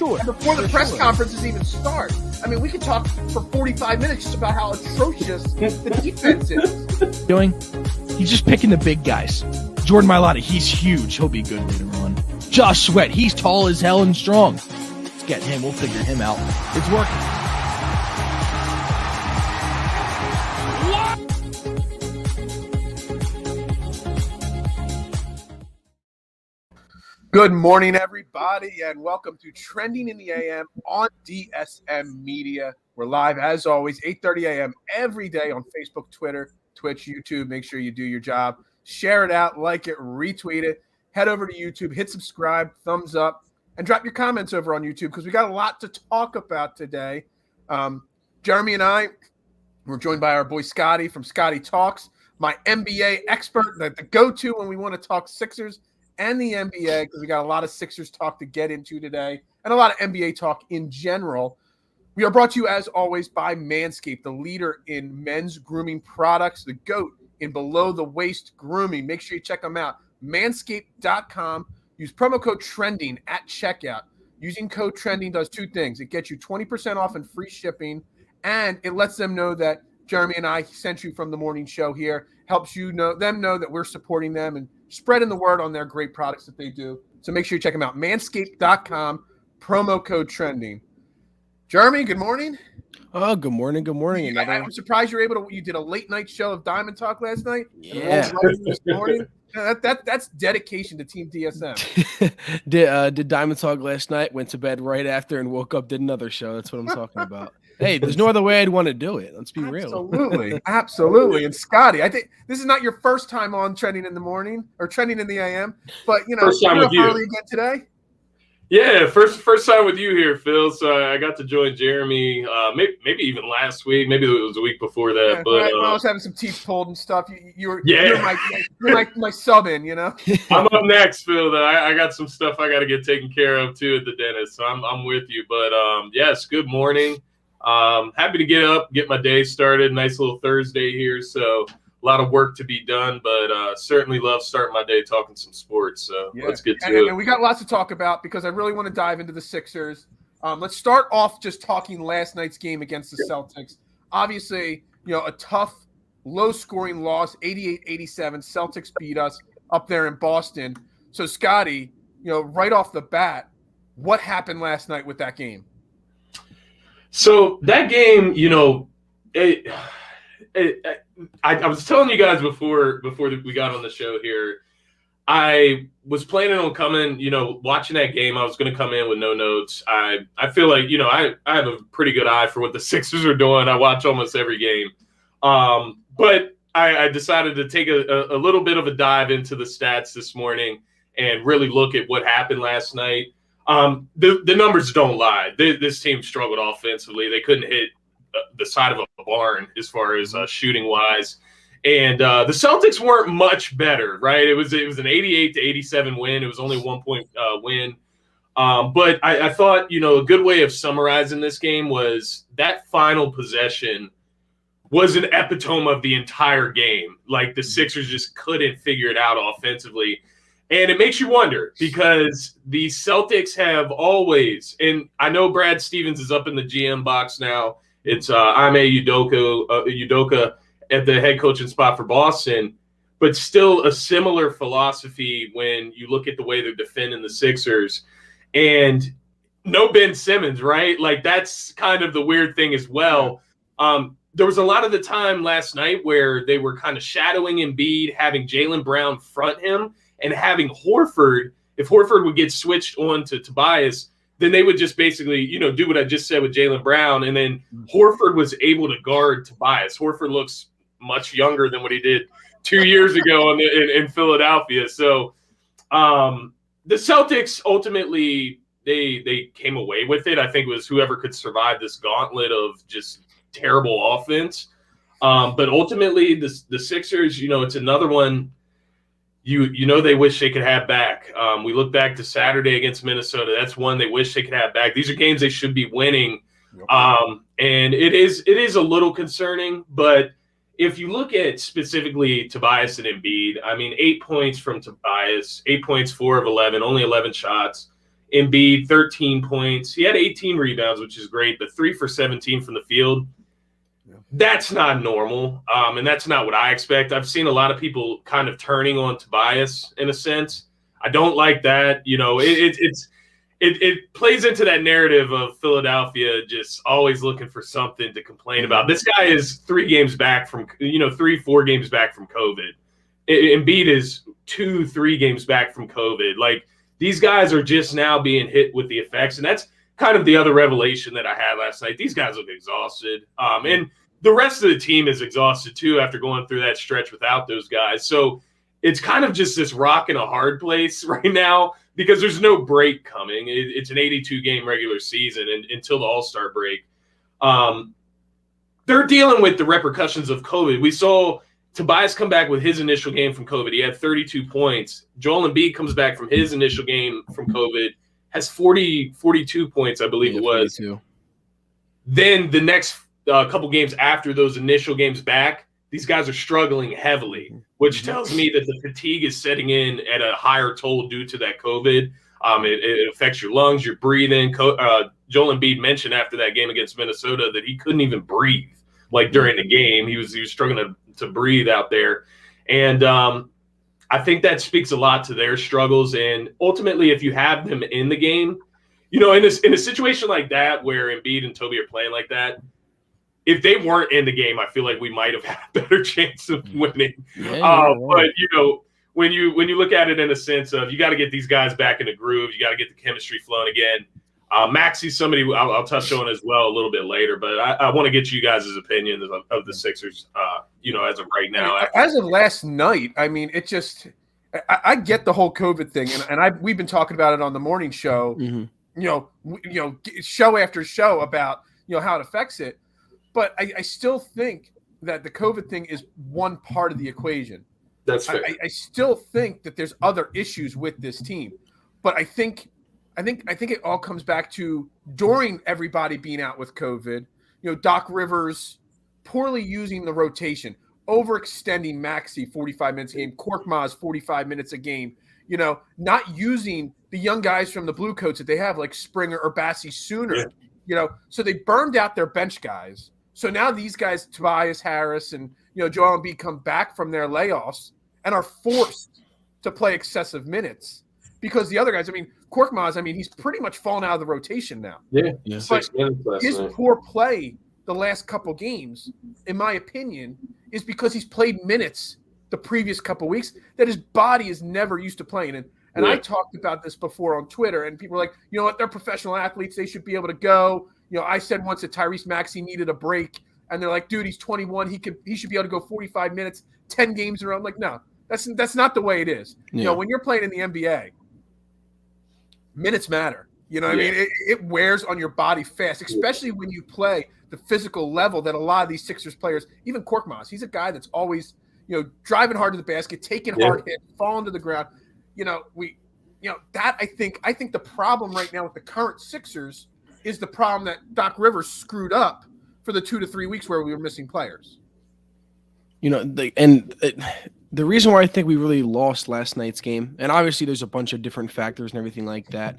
sure. And before the press conferences even start. I mean, we could talk for 45 minutes just about how atrocious the defense is. He's just picking the big guys. Jordan Mailata, he's huge. He'll be good later on. Josh Sweat, he's tall as hell and strong. Let's get him. We'll figure him out. It's working. Good morning, everybody, and welcome to Trending in the AM on DSM Media. We're live, as always, 8:30 a.m. every day on Facebook, Twitter, Twitch, YouTube. Make sure you do your job. Share it out, like it, retweet it. Head over to YouTube, hit subscribe, thumbs up, and drop your comments over on YouTube because we got a lot to talk about today. Jeremy and I, we're joined by our boy Scotty from Scotty Talks, my NBA expert, the go-to when we want to talk Sixers and the NBA, because we got a lot of Sixers talk to get into today and a lot of NBA talk in general. We are brought to you, as always, by Manscaped, the leader in men's grooming products, the GOAT in below-the-waist grooming. Make sure you check them out. Manscaped.com. Use promo code TRENDING at checkout. Using code TRENDING does two things. It gets you 20% off and free shipping, and it lets them know that Jeremy and I sent you from the morning show here. Helps you know that we're supporting them and spreading the word on their great products that they do. So make sure you check them out. Manscaped.com, promo code TRENDING. Jeremy, good morning. Oh, good morning. Good morning. I'm surprised you did a late night show of Diamond Talk last night. Yeah. This morning. That's dedication to Team DSM. Did Diamond Talk last night, went to bed right after and woke up, did another show. That's what I'm talking about. Hey, there's no other way I'd want to do it. Let's be real. Absolutely. And Scotty, I think this is not your first time on Trending in the Morning or Trending in the AM, but first time with you again today. Yeah, first time with you here, Phil. So I got to join Jeremy, maybe even last week, maybe it was a week before that. Yeah, but I was having some teeth pulled and stuff. You're my sub in, you know. I'm up next, Phil. Though I got some stuff I got to get taken care of too at the dentist. So I'm with you. But yes, good morning. Happy to get up, get my day started. Nice little Thursday here. So a lot of work to be done, but certainly love starting my day talking some sports. So let's get to it. And we got lots to talk about because I really want to dive into the Sixers. Let's start off just talking last night's game against the Celtics. Obviously, a tough, low-scoring loss, 88-87. Celtics beat us up there in Boston. So, Scotty, right off the bat, what happened last night with that game? So that game, I was telling you guys before we got on the show here, I was planning on coming, watching that game. I was going to come in with no notes. I feel like, I have a pretty good eye for what the Sixers are doing. I watch almost every game. But I decided to take a little bit of a dive into the stats this morning and really look at what happened last night. The numbers don't lie. This team struggled offensively. They couldn't hit the side of a barn as far as shooting wise, and the Celtics weren't much better, right? It was an 88-87 win. It was only a 1-point win, but I thought a good way of summarizing this game was that final possession was an epitome of the entire game. Like the Sixers just couldn't figure it out offensively. And it makes you wonder because the Celtics have always, and I know Brad Stevens is up in the GM box now. It's Ime Udoka at the head coaching spot for Boston, but still a similar philosophy when you look at the way they're defending the Sixers. And no Ben Simmons, right? Like that's kind of the weird thing as well. There was a lot of the time last night where they were kind of shadowing Embiid, having Jaylen Brown front him, and having Horford, if Horford would get switched on to Tobias, then they would just basically, do what I just said with Jaylen Brown. And then Horford was able to guard Tobias. Horford looks much younger than what he did 2 years ago in Philadelphia. So the Celtics ultimately, they came away with it. I think it was whoever could survive this gauntlet of just terrible offense. But ultimately, the Sixers, it's another one. They wish they could have back. We look back to Saturday against Minnesota. That's one they wish they could have back. These are games they should be winning. And it is a little concerning, but if you look at specifically Tobias and Embiid, 8 points from Tobias, 8 points, 4 of 11, only 11 shots. Embiid, 13 points. He had 18 rebounds, which is great, but 3 for 17 from the field. That's not normal, and that's not what I expect. I've seen a lot of people kind of turning on Tobias in a sense. I don't like that. It plays into that narrative of Philadelphia just always looking for something to complain about. This guy is 3 games back from, 3-4 games back from COVID. Embiid is 2-3 games back from COVID. Like, these guys are just now being hit with the effects, and that's kind of the other revelation that I had last night. These guys look exhausted, and the rest of the team is exhausted too after going through that stretch without those guys. So it's kind of just this rock and a hard place right now because there's no break coming. It's an 82-game regular season until the All-Star break. They're dealing with the repercussions of COVID. We saw Tobias come back with his initial game from COVID. He had 32 points. Joel Embiid comes back from his initial game from COVID, has 42 points, I believe it was. 42. Then the next couple games after those initial games back, these guys are struggling heavily, which tells me that the fatigue is setting in at a higher toll due to that COVID. It affects your lungs, your breathing. Joel Embiid mentioned after that game against Minnesota that he couldn't even breathe. Like during the game, he was struggling to breathe out there. And I think that speaks a lot to their struggles. And ultimately, if you have them in the game, in a situation like that where Embiid and Toby are playing like that, if they weren't in the game, I feel like we might have had a better chance of winning. But when you look at it in a sense of you got to get these guys back in the groove, you got to get the chemistry flowing again. Maxey's somebody I'll touch on as well a little bit later, but I want to get you guys' opinion of the Sixers, as of right now. As of last night, I mean, it just I get the whole COVID thing, and we've been talking about it on the morning show, show after show about how it affects it. But I still think that the COVID thing is one part of the equation. That's fair. I still think that there's other issues with this team, but I think it all comes back to during everybody being out with COVID. Doc Rivers poorly using the rotation, overextending Maxey 45 minutes a game, Korkmaz 45 minutes a game. Not using the young guys from the Blue Coats that they have like Springer or Bassie sooner. Yeah. So they burned out their bench guys. So now these guys, Tobias Harris and Joel Embiid, come back from their layoffs and are forced to play excessive minutes because the other guys, Korkmaz, he's pretty much fallen out of the rotation now. Yeah. But his poor play the last couple games, in my opinion, is because he's played minutes the previous couple weeks that his body is never used to playing in. And I talked about this before on Twitter, and people were like, you know what, they're professional athletes. They should be able to go. I said once that Tyrese Maxey needed a break, and they're like, dude, he's 21. He should be able to go 45 minutes, 10 games in a row. I'm like, no, that's not the way it is. Yeah. When you're playing in the NBA, minutes matter. What I mean? It wears on your body fast, especially when you play the physical level that a lot of these Sixers players, even Korkmaz, he's a guy that's always, driving hard to the basket, taking hard hits, falling to the ground. That I think the problem right now with the current Sixers is the problem that Doc Rivers screwed up for the 2 to 3 weeks where we were missing players. The reason why I think we really lost last night's game, and obviously there's a bunch of different factors and everything like that,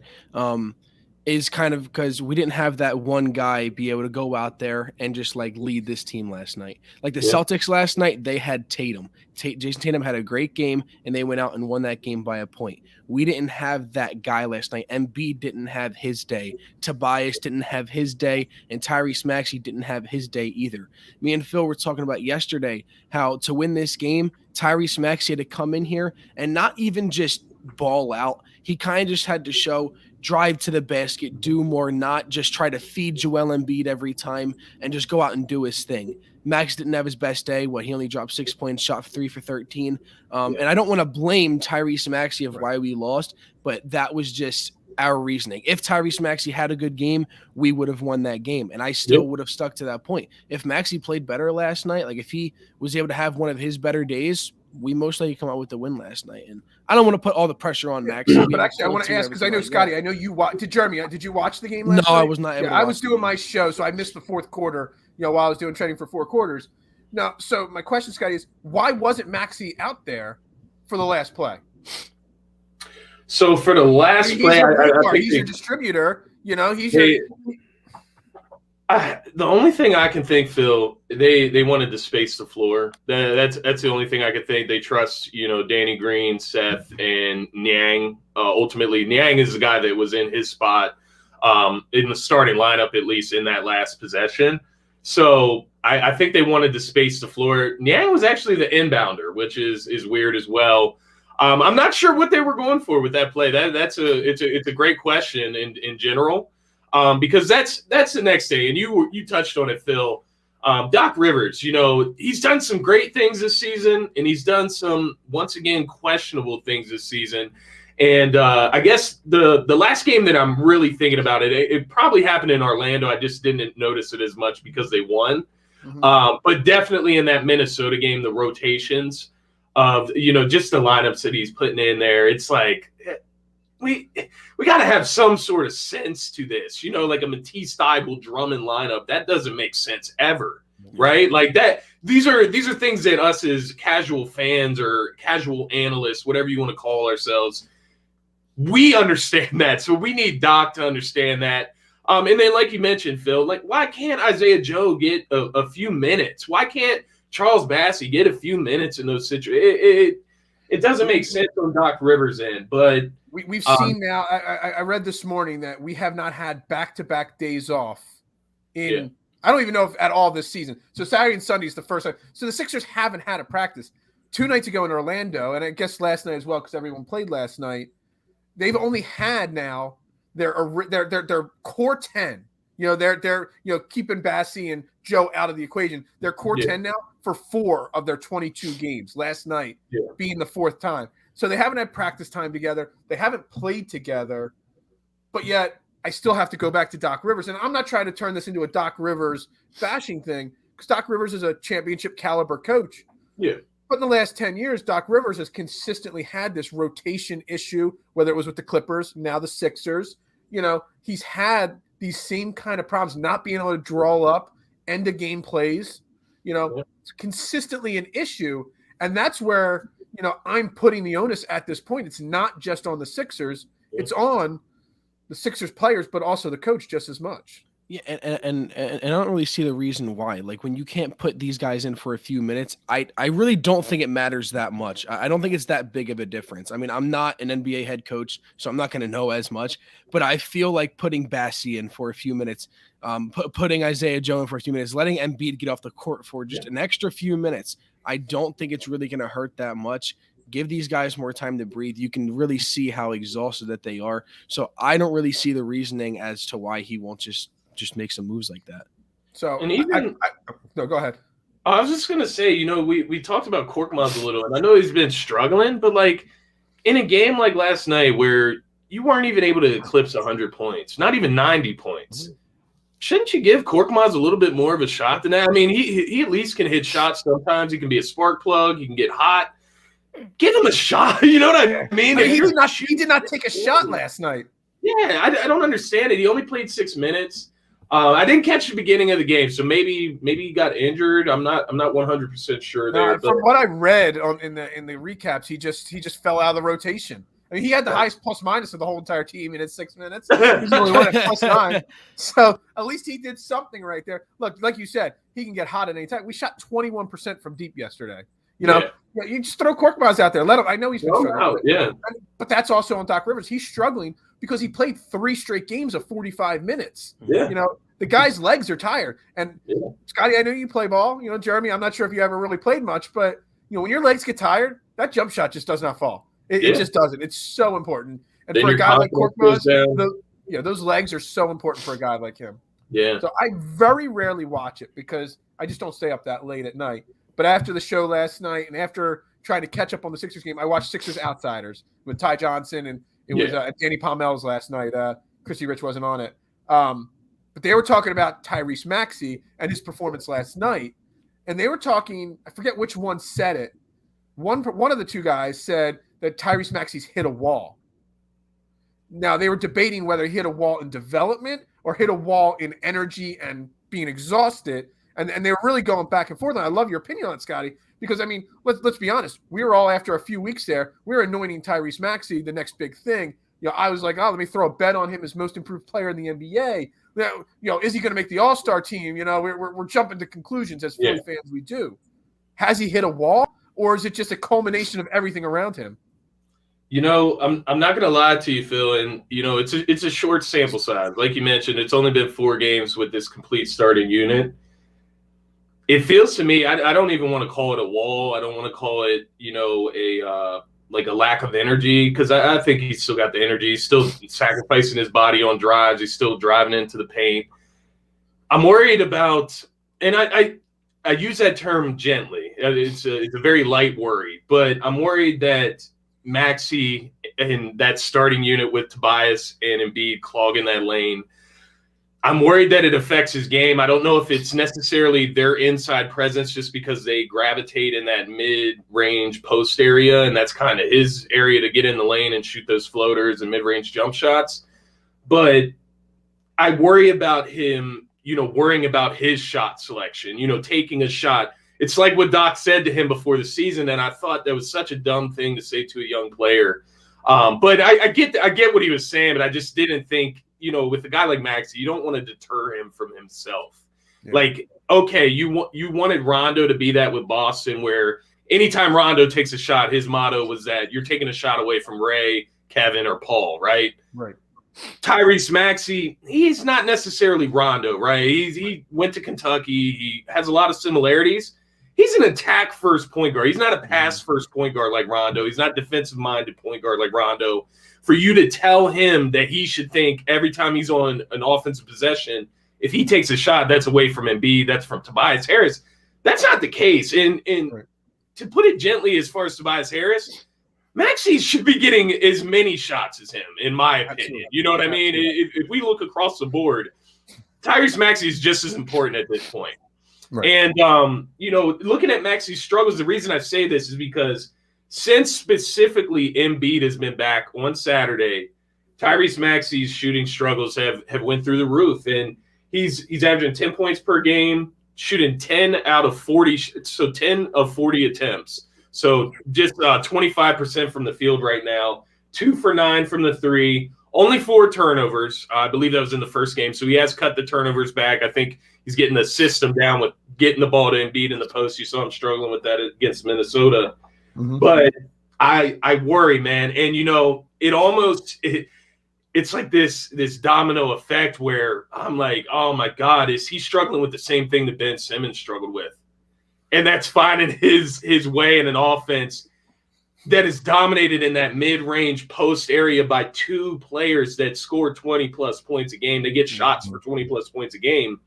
is kind of because we didn't have that one guy be able to go out there and just lead this team last night. Like the Celtics last night, they had Tatum. Jason Tatum had a great game, and they went out and won that game by a point. We didn't have that guy last night. Embiid didn't have his day. Tobias didn't have his day, and Tyrese Maxey didn't have his day either. Me and Phil were talking about yesterday how to win this game, Tyrese Maxey had to come in here and not even just ball out. He kind of just had to show drive to the basket, do more, not just try to feed Joel Embiid every time and just go out and do his thing. Max didn't have his best day. He only dropped 6 points, shot 3 for 13. And I don't want to blame Tyrese Maxey of why we lost, but that was just our reasoning. If Tyrese Maxey had a good game, we would have won that game. And I still would have stuck to that point. If Maxey played better last night, if he was able to have one of his better days, we most likely come out with the win last night. And I don't want to put all the pressure on Max. But actually, I want to ask, because I know, Scotty, I know you watched. Did you watch the game last night? No, I was not able to. I was doing my show, so I missed the fourth quarter, while I was doing training for 4 quarters. Now, so my question, Scotty, is why wasn't Maxey out there for the last play? So for the last He's play, he's your distributor. You know, he's your. The only thing I can think, Phil, they wanted to space the floor. That's the only thing I could think. They trust, Danny Green, Seth, and Niang. Ultimately, Niang is the guy that was in his spot in the starting lineup, at least in that last possession. So I think they wanted to space the floor. Niang was actually the inbounder, which is weird as well. I'm not sure what they were going for with that play. It's a great question in general. Because that's the next day, and you touched on it, Phil. Doc Rivers, he's done some great things this season, and he's done some, once again, questionable things this season. And I guess the last game that I'm really thinking about it probably happened in Orlando. I just didn't notice it as much because they won. Mm-hmm. But definitely in that Minnesota game, the rotations of, just the lineups that he's putting in there, it's like – we got to have some sort of sense to this, like a Matisse Thybulle Drummond lineup. That doesn't make sense ever, right? Like that. These are things that us as casual fans or casual analysts, whatever you want to call ourselves, we understand that. So we need Doc to understand that. And then, like you mentioned, Phil, like why can't Isaiah Joe get a few minutes? Why can't Charles Bassey get a few minutes in those situations? It doesn't make sense on Doc Rivers' end, but we've seen now. I read this morning that we have not had back-to-back days off in I don't even know if at all this season. So Saturday and Sunday is the first time. So the Sixers haven't had a practice 2 nights ago in Orlando, and I guess last night as well because everyone played last night. They've only had now their core 10. They're keeping Bassey and Joe out of the equation. Their core 10 now for 4 of their 22 games last night being the 4th time. So they haven't had practice time together. They haven't played together, but yet I still have to go back to Doc Rivers. And I'm not trying to turn this into a Doc Rivers bashing thing because Doc Rivers is a championship caliber coach. Yeah. But in the last 10 years, Doc Rivers has consistently had this rotation issue, whether it was with the Clippers, now the Sixers. He's had these same kind of problems, not being able to draw up end of game plays. It's consistently an issue. And that's where, I'm putting the onus at this point. It's not just on the Sixers. It's on the Sixers players, but also the coach just as much. Yeah, and I don't really see the reason why. Like when you can't put these guys in for a few minutes, I really don't think it matters that much. I don't think it's that big of a difference. I mean, I'm not an NBA head coach, so I'm not going to know as much. But I feel like putting Bassey in for a few minutes, putting Isaiah Joe in for a few minutes, letting Embiid get off the court for just an extra few minutes, I don't think it's really going to hurt that much. Give these guys more time to breathe. You can really see how exhausted that they are. So I don't really see the reasoning as to why he won't just make some moves like that. So, and even no, go ahead. I was just gonna say, we talked about Korkmaz a little, and I know he's been struggling, but like in a game like last night where you weren't even able to eclipse 100 points, not even 90 points, shouldn't you give Korkmaz a little bit more of a shot than that? I mean, he at least can hit shots sometimes. He can be a spark plug. He can get hot. Give him a shot. You know what I mean? He did not take a shot last night. Yeah, I don't understand it. He only played 6 minutes. I didn't catch the beginning of the game, so maybe he got injured. I'm not 100% sure there. From what I read in the recaps, he just fell out of the rotation. I mean, he had the highest plus minus of the whole entire team in his 6 minutes. He's only one at +9. So at least he did something right there. Look, like you said, he can get hot at any time. We shot 21% from deep yesterday. You just throw Korkmaz out there. Let him. I know he's been struggling. But that's also on Doc Rivers. He's struggling because he played 3 straight games of 45 minutes. Yeah. The guy's legs are tired. And Scotty, I know you play ball. Jeremy, I'm not sure if you ever really played much, but when your legs get tired, that jump shot just does not fall. It just doesn't. It's so important. And for a guy like Korkmaz, those legs are so important for a guy like him. Yeah. So I very rarely watch it because I just don't stay up that late at night. But after the show last night and after trying to catch up on the Sixers game, I watched Sixers Outsiders with Ty Johnson, and it was Danny Palmel's last night. Chrissy Rich wasn't on it. But they were talking about Tyrese Maxey and his performance last night. And they were talking, I forget which one said it. One of the two guys said that Tyrese Maxey's hit a wall. Now, they were debating whether he hit a wall in development or hit a wall in energy and being exhausted. And they were really going back and forth. And I love your opinion on it, Scotty, because, I mean, let's be honest. We were all, after a few weeks there, we were anointing Tyrese Maxey the next big thing. I was like, let me throw a bet on him as most improved player in the NBA. Is he going to make the All-Star team? We're jumping to conclusions as Philly fans we do. Has he hit a wall, or is it just a culmination of everything around him? I'm not gonna lie to you, Phil, and it's a short sample size. Like you mentioned, it's only been 4 games with this complete starting unit. It feels to me, I don't even want to call it a wall. I don't want to call it, a lack of energy, because I think he's still got the energy. He's still sacrificing his body on drives. He's still driving into the paint. I'm worried about, and I use that term gently. It's a very light worry, but I'm worried that Maxey and that starting unit with Tobias and Embiid clogging that lane, I'm worried that it affects his game. I don't know if it's necessarily their inside presence, just because they gravitate in that mid-range post area, and that's kind of his area to get in the lane and shoot those floaters and mid-range jump shots. But I worry about him, worrying about his shot selection, taking a shot. It's like what Doc said to him before the season, and I thought that was such a dumb thing to say to a young player. But I get what he was saying, but I just didn't think, with a guy like Maxey, you don't want to deter him from himself. Yeah. Like, okay, you wanted Rondo to be that with Boston, where anytime Rondo takes a shot, his motto was that you're taking a shot away from Ray, Kevin, or Paul, right? Right. Tyrese Maxey, he's not necessarily Rondo, right? He went to Kentucky. He has a lot of similarities. He's an attack-first point guard. He's not a pass-first point guard like Rondo. He's not defensive-minded point guard like Rondo. For you to tell him that he should think every time he's on an offensive possession, if he takes a shot, that's away from Embiid, that's from Tobias Harris, that's not the case. And right. To put it gently, as far as Tobias Harris, Maxey should be getting as many shots as him, in my opinion. Absolutely. You know what I mean? If we look across the board, Tyrese Maxey is just as important at this point. Right. And, looking at Maxey's struggles, the reason I say this is because since specifically Embiid has been back on Saturday, Tyrese Maxey's shooting struggles have went through the roof. And he's averaging 10 points per game, shooting 10 out of 40, so 10 of 40 attempts. So just 25% from the field right now, 2 for 9 from the 3, only 4 turnovers. I believe that was in the first game. So he has cut the turnovers back. I think he's getting the system down with getting the ball to Embiid in the post. You saw him struggling with that against Minnesota. Mm-hmm. But I worry, man. And, it's like this domino effect where I'm like, oh, my God, is he struggling with the same thing that Ben Simmons struggled with? And that's finding his way in an offense that is dominated in that mid-range post area by 2 players that score 20-plus points a game. They get shots for 20-plus points a game.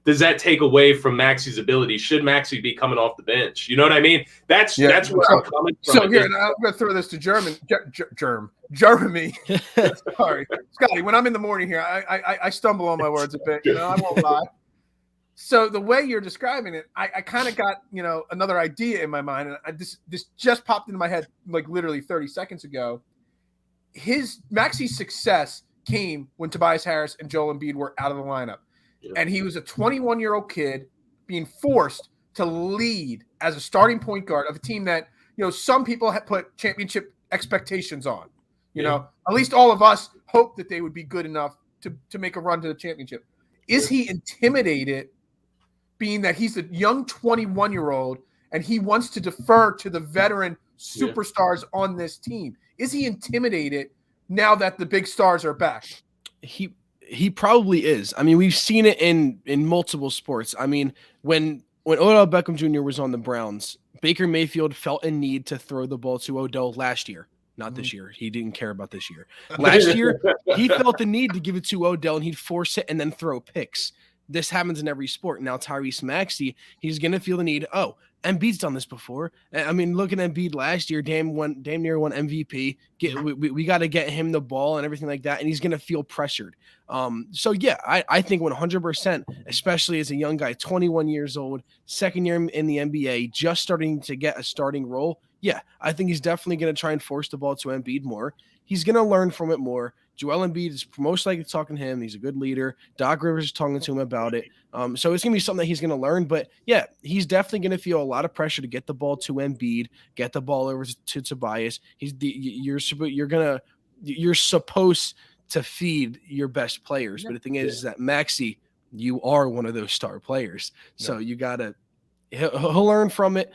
Does that take away from Maxey's ability? Should Maxey be coming off the bench? You know what I mean? That's where I'm coming from. So here, I'm going to throw this to Jeremy. Sorry, Scotty. When I'm in the morning here, I stumble on my words a bit. I won't lie. So the way you're describing it, I kind of got another idea in my mind, and this just popped into my head like literally 30 seconds ago. Maxey's success came when Tobias Harris and Joel Embiid were out of the lineup. And he was a 21-year-old kid being forced to lead as a starting point guard of a team that, some people have put championship expectations on. At least all of us hope that they would be good enough to make a run to the championship. Is he intimidated, being that he's a young 21-year-old and he wants to defer to the veteran superstars on this team? Is he intimidated now that the big stars are back? He probably is. I mean, we've seen it in multiple sports. I mean, when Odell Beckham Jr. was on the Browns, Baker Mayfield felt a need to throw the ball to Odell last year. Not this year. He didn't care about this year. Last year, he felt the need to give it to Odell, and he'd force it and then throw picks. This happens in every sport. Now, Tyrese Maxey, he's going to feel the need. Oh, Embiid's done this before. I mean, looking at Embiid last year, damn near won MVP. We got to get him the ball and everything like that, and he's going to feel pressured. I think 100%, especially as a young guy, 21 years old, second year in the NBA, just starting to get a starting role. Yeah, I think he's definitely going to try and force the ball to Embiid more. He's going to learn from it more. Joel Embiid is most likely talking to him. He's a good leader. Doc Rivers is talking to him about it. So it's going to be something that he's going to learn. But, yeah, he's definitely going to feel a lot of pressure to get the ball to Embiid, get the ball over to Tobias. You're supposed to feed your best players. But the thing is that Maxey, you are one of those star players. So you got to – he'll learn from it.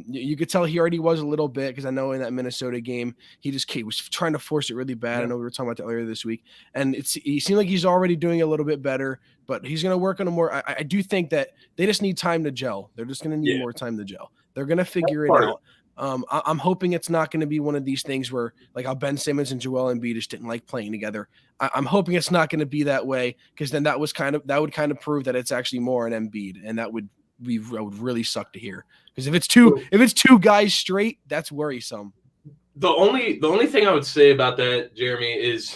You could tell he already was a little bit, because I know in that Minnesota game he was trying to force it really bad. I know we were talking about that earlier this week, and he seemed like he's already doing a little bit better. But he's going to work on a more. I do think that they just need time to gel. They're just going to need more time to gel. They're going to figure it out. I'm hoping it's not going to be one of these things where, like, how Ben Simmons and Joel Embiid just didn't like playing together. I'm hoping it's not going to be that way, because then that would kind of prove that it's actually more an Embiid, and that would really suck to hear, because if it's two guys straight, that's worrisome. The only thing I would say about that, Jeremy, is,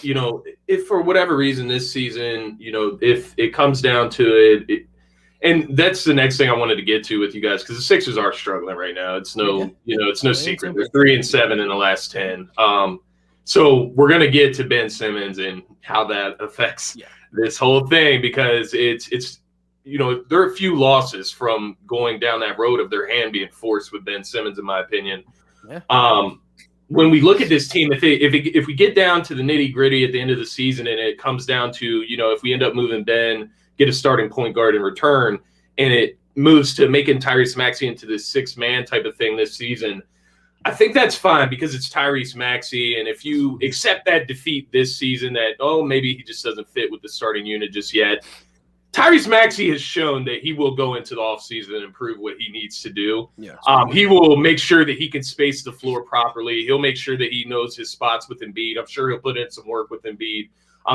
if for whatever reason this season, if it comes down to it, and that's the next thing I wanted to get to with you guys, because the Sixers are struggling right now. It's no secret. They're 3-7 in the last 10. So we're gonna get to Ben Simmons and how that affects this whole thing, because it's there are a few losses from going down that road of their hand being forced with Ben Simmons, in my opinion. Yeah. When we look at this team, if we get down to the nitty gritty at the end of the season, and it comes down to, if we end up moving Ben, get a starting point guard in return, and it moves to making Tyrese Maxey into this 6-man type of thing this season, I think that's fine, because it's Tyrese Maxey. And if you accept that defeat this season, that, maybe he just doesn't fit with the starting unit just yet, Tyrese Maxey has shown that he will go into the offseason and improve what he needs to do. Yeah, he will make sure that he can space the floor properly. He'll make sure that he knows his spots with Embiid. I'm sure he'll put in some work with Embiid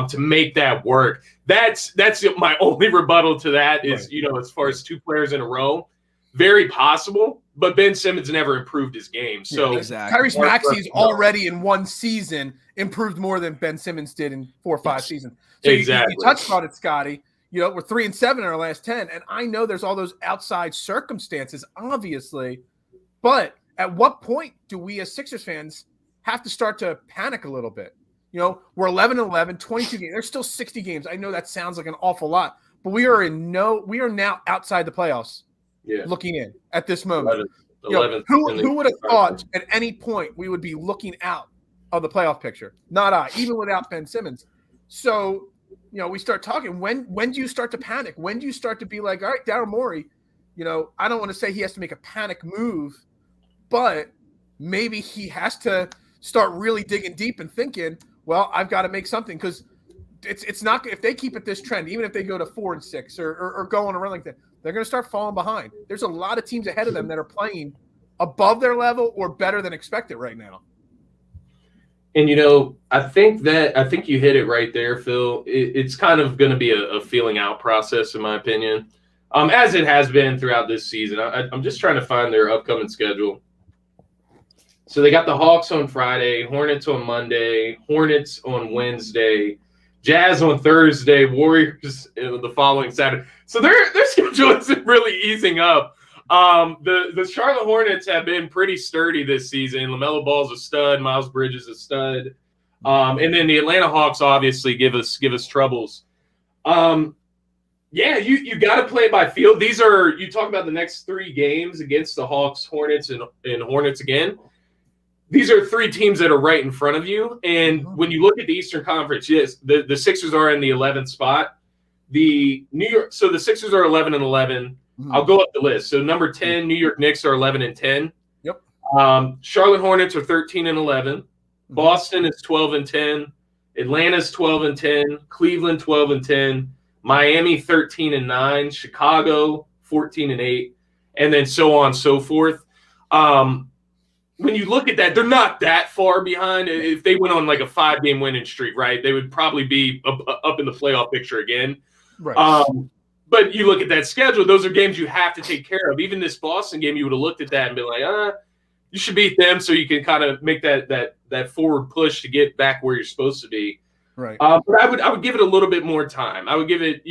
to make that work. That's my only rebuttal to that is, as far as 2 players in a row, very possible, but Ben Simmons never improved his game. So Tyrese Maxey's already in one season improved more than Ben Simmons did in 4 or 5 seasons. So you touched on it, Scotty. We're 3-7 in our last 10, and I know there's all those outside circumstances, obviously, but at what point do we as Sixers fans have to start to panic a little bit? We're 11-11, 22 games. There's still 60 games. I know that sounds like an awful lot, but we are now outside the playoffs. Yeah. Looking in at this moment. 11, who would have thought at any point we would be looking out of the playoff picture? Not I, even without Ben Simmons. So, we start talking. When do you start to panic? When do you start to be like, all right, Daryl Morey, I don't want to say he has to make a panic move, but maybe he has to start really digging deep and thinking, well, I've got to make something, because it's not, if they keep at this trend, even if they go to 4-6 or go on a run like that, they're going to start falling behind. There's a lot of teams ahead of them that are playing above their level or better than expected right now. And, I think you hit it right there, Phil. It's kind of going to be a feeling out process, in my opinion, as it has been throughout this season. I'm just trying to find their upcoming schedule. So they got the Hawks on Friday, Hornets on Monday, Hornets on Wednesday, Jazz on Thursday, Warriors the following Saturday. So their schedule isn't really easing up. The Charlotte Hornets have been pretty sturdy this season. LaMelo Ball's a stud. Miles Bridges a stud. And then the Atlanta Hawks obviously give us troubles. You got to play by feel. These are, you talk about the next 3 games against the Hawks, Hornets, and Hornets again. These are 3 teams that are right in front of you. And when you look at the Eastern Conference, yes, the Sixers are in the 11th spot. The Sixers are 11-11. I'll go up the list. So number 10, New York Knicks are 11-10. Yep. Charlotte Hornets are 13-11. Boston is 12-10. Atlanta's 12-10. Cleveland 12-10. Miami 13-9. Chicago 14-8, and then so on and so forth. When you look at that, they're not that far behind. If they went on like a 5-game winning streak, right, they would probably be up in the playoff picture again. Right. But you look at that schedule; those are games you have to take care of. Even this Boston game, you would have looked at that and been like, you should beat them so you can kind of make that forward push to get back where you're supposed to be. Right. But I would give it a little bit more time. I would give it,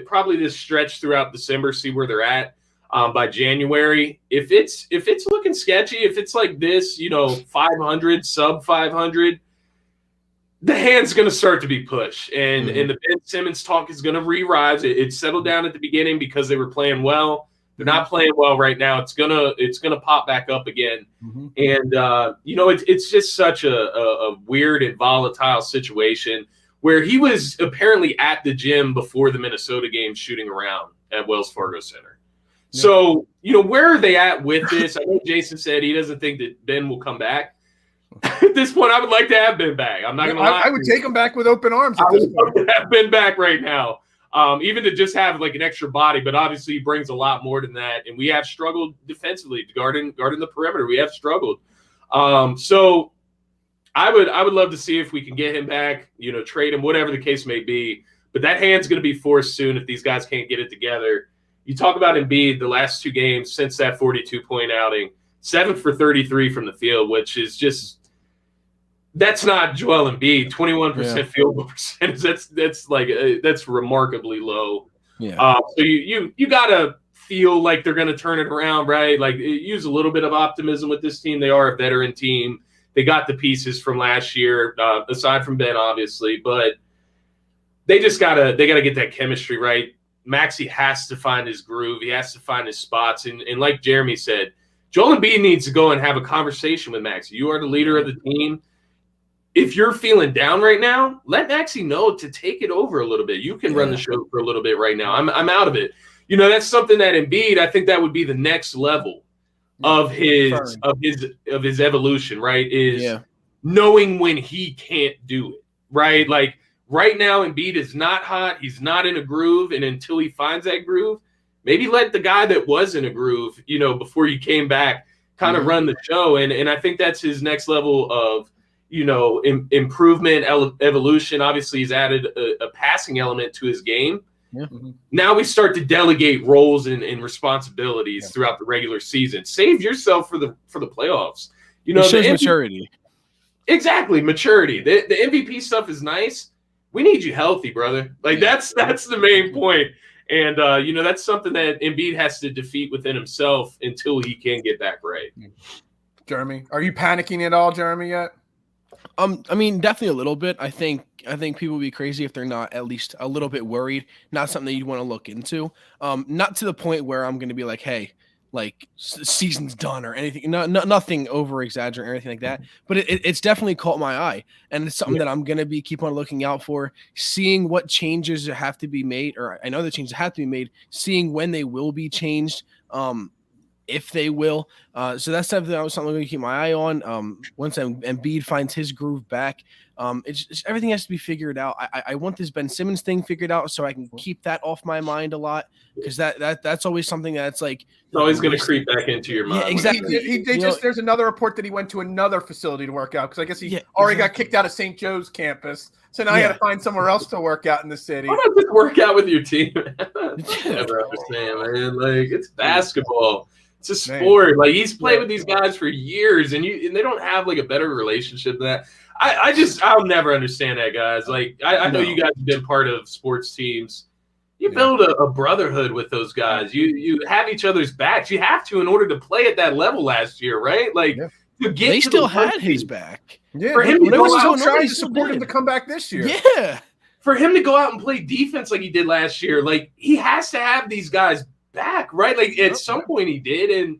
probably this stretch throughout December, see where they're at by January. If it's looking sketchy, if it's like this, 500, sub 500, the hand's going to start to be pushed, and the Ben Simmons talk is going to re-rise. It settled down at the beginning because they were playing well. They're not playing well right now. It's gonna pop back up again, and it's just such a weird and volatile situation where he was apparently at the gym before the Minnesota game shooting around at Wells Fargo Center. Yeah. So where are they at with this? I know Jason said he doesn't think that Ben will come back. At this point, I would like to have Ben back. I'm not gonna lie. I would take him back with open arms. I would love to have Ben back right now. Even to just have like an extra body, but obviously he brings a lot more than that. And we have struggled defensively, guarding the perimeter. We have struggled. So I would love to see if we can get him back, trade him, whatever the case may be. But that hand's going to be forced soon if these guys can't get it together. You talk about Embiid, the last 2 games since that 42-point outing, 7 for 33 from the field, which is just – that's not Joel Embiid. 21% field goal percentage. That's remarkably low. Yeah. So you gotta feel like they're gonna turn it around, right? Like use a little bit of optimism with this team. They are a veteran team. They got the pieces from last year, aside from Ben, obviously, but they gotta get that chemistry right. Maxey has to find his groove. He has to find his spots, and like Jeremy said, Joel Embiid needs to go and have a conversation with Maxey. You are the leader of the team. If you're feeling down right now, let Maxey know to take it over a little bit. You can run the show for a little bit right now. I'm out of it. That's something that Embiid, I think that would be the next level of his evolution, right? Is knowing when he can't do it, right? Like right now, Embiid is not hot. He's not in a groove. And until he finds that groove, maybe let the guy that was in a groove, before you came back, kind of run the show. And I think that's his next level of, improvement, evolution. Obviously, he's added a passing element to his game. Yeah. Now we start to delegate roles and responsibilities throughout the regular season. Save yourself for the playoffs. It shows maturity. Exactly, maturity. The MVP stuff is nice. We need you healthy, brother. Like that's the main point. And that's something that Embiid has to defeat within himself until he can get back right. Jeremy, are you panicking at all, Jeremy, yet? I mean, definitely a little bit. I think people would be crazy if they're not at least a little bit worried. Not something that you'd want to look into. Not to the point where I'm going to be like, hey, like season's done or anything. Nothing over exaggerating or anything like that. But it's definitely caught my eye, and it's something that I'm going to keep on looking out for, seeing what changes have to be made, or I know the changes have to be made, seeing when they will be changed. If they will. So that's something I'm going to keep my eye on. Once Embiid finds his groove back, it's everything has to be figured out. I want this Ben Simmons thing figured out so I can keep that off my mind a lot, because that's always something that's like it's always going to creep back into your mind. Yeah, exactly. There's another report that he went to another facility to work out, because I guess he already got kicked out of St. Joe's campus. So now he had to find somewhere else to work out in the city. Why not just work out with your team? I never understand, man. Like, it's basketball. It's a sport. Man. Like, he's played with these guys for years, and they don't have like a better relationship than that. I'll never understand that, guys. Like, I know you guys have been part of sports teams. You build a brotherhood with those guys. You have each other's backs. You have to in order to play at that level last year, right? Like, to get they still had his back. Yeah, for him to go out and try to support him to come back this year. Yeah, for him to go out and play defense like he did last year, like he has to have these guys back, right? Like at some point he did, and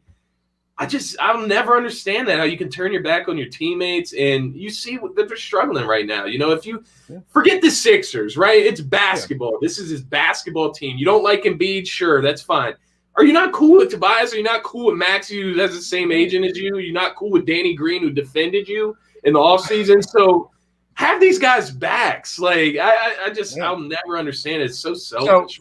I'll never understand that, how you can turn your back on your teammates, and you see that they're struggling right now. If you forget the Sixers, right? It's basketball. This is his basketball team. You don't like Embiid, sure, that's fine. Are you not cool with Tobias? Are you not cool with Maxey, who has the same agent as you? Are you not cool with Danny Green, who defended you in the offseason? So have these guys' backs. Like I'll never understand it. It's so selfish.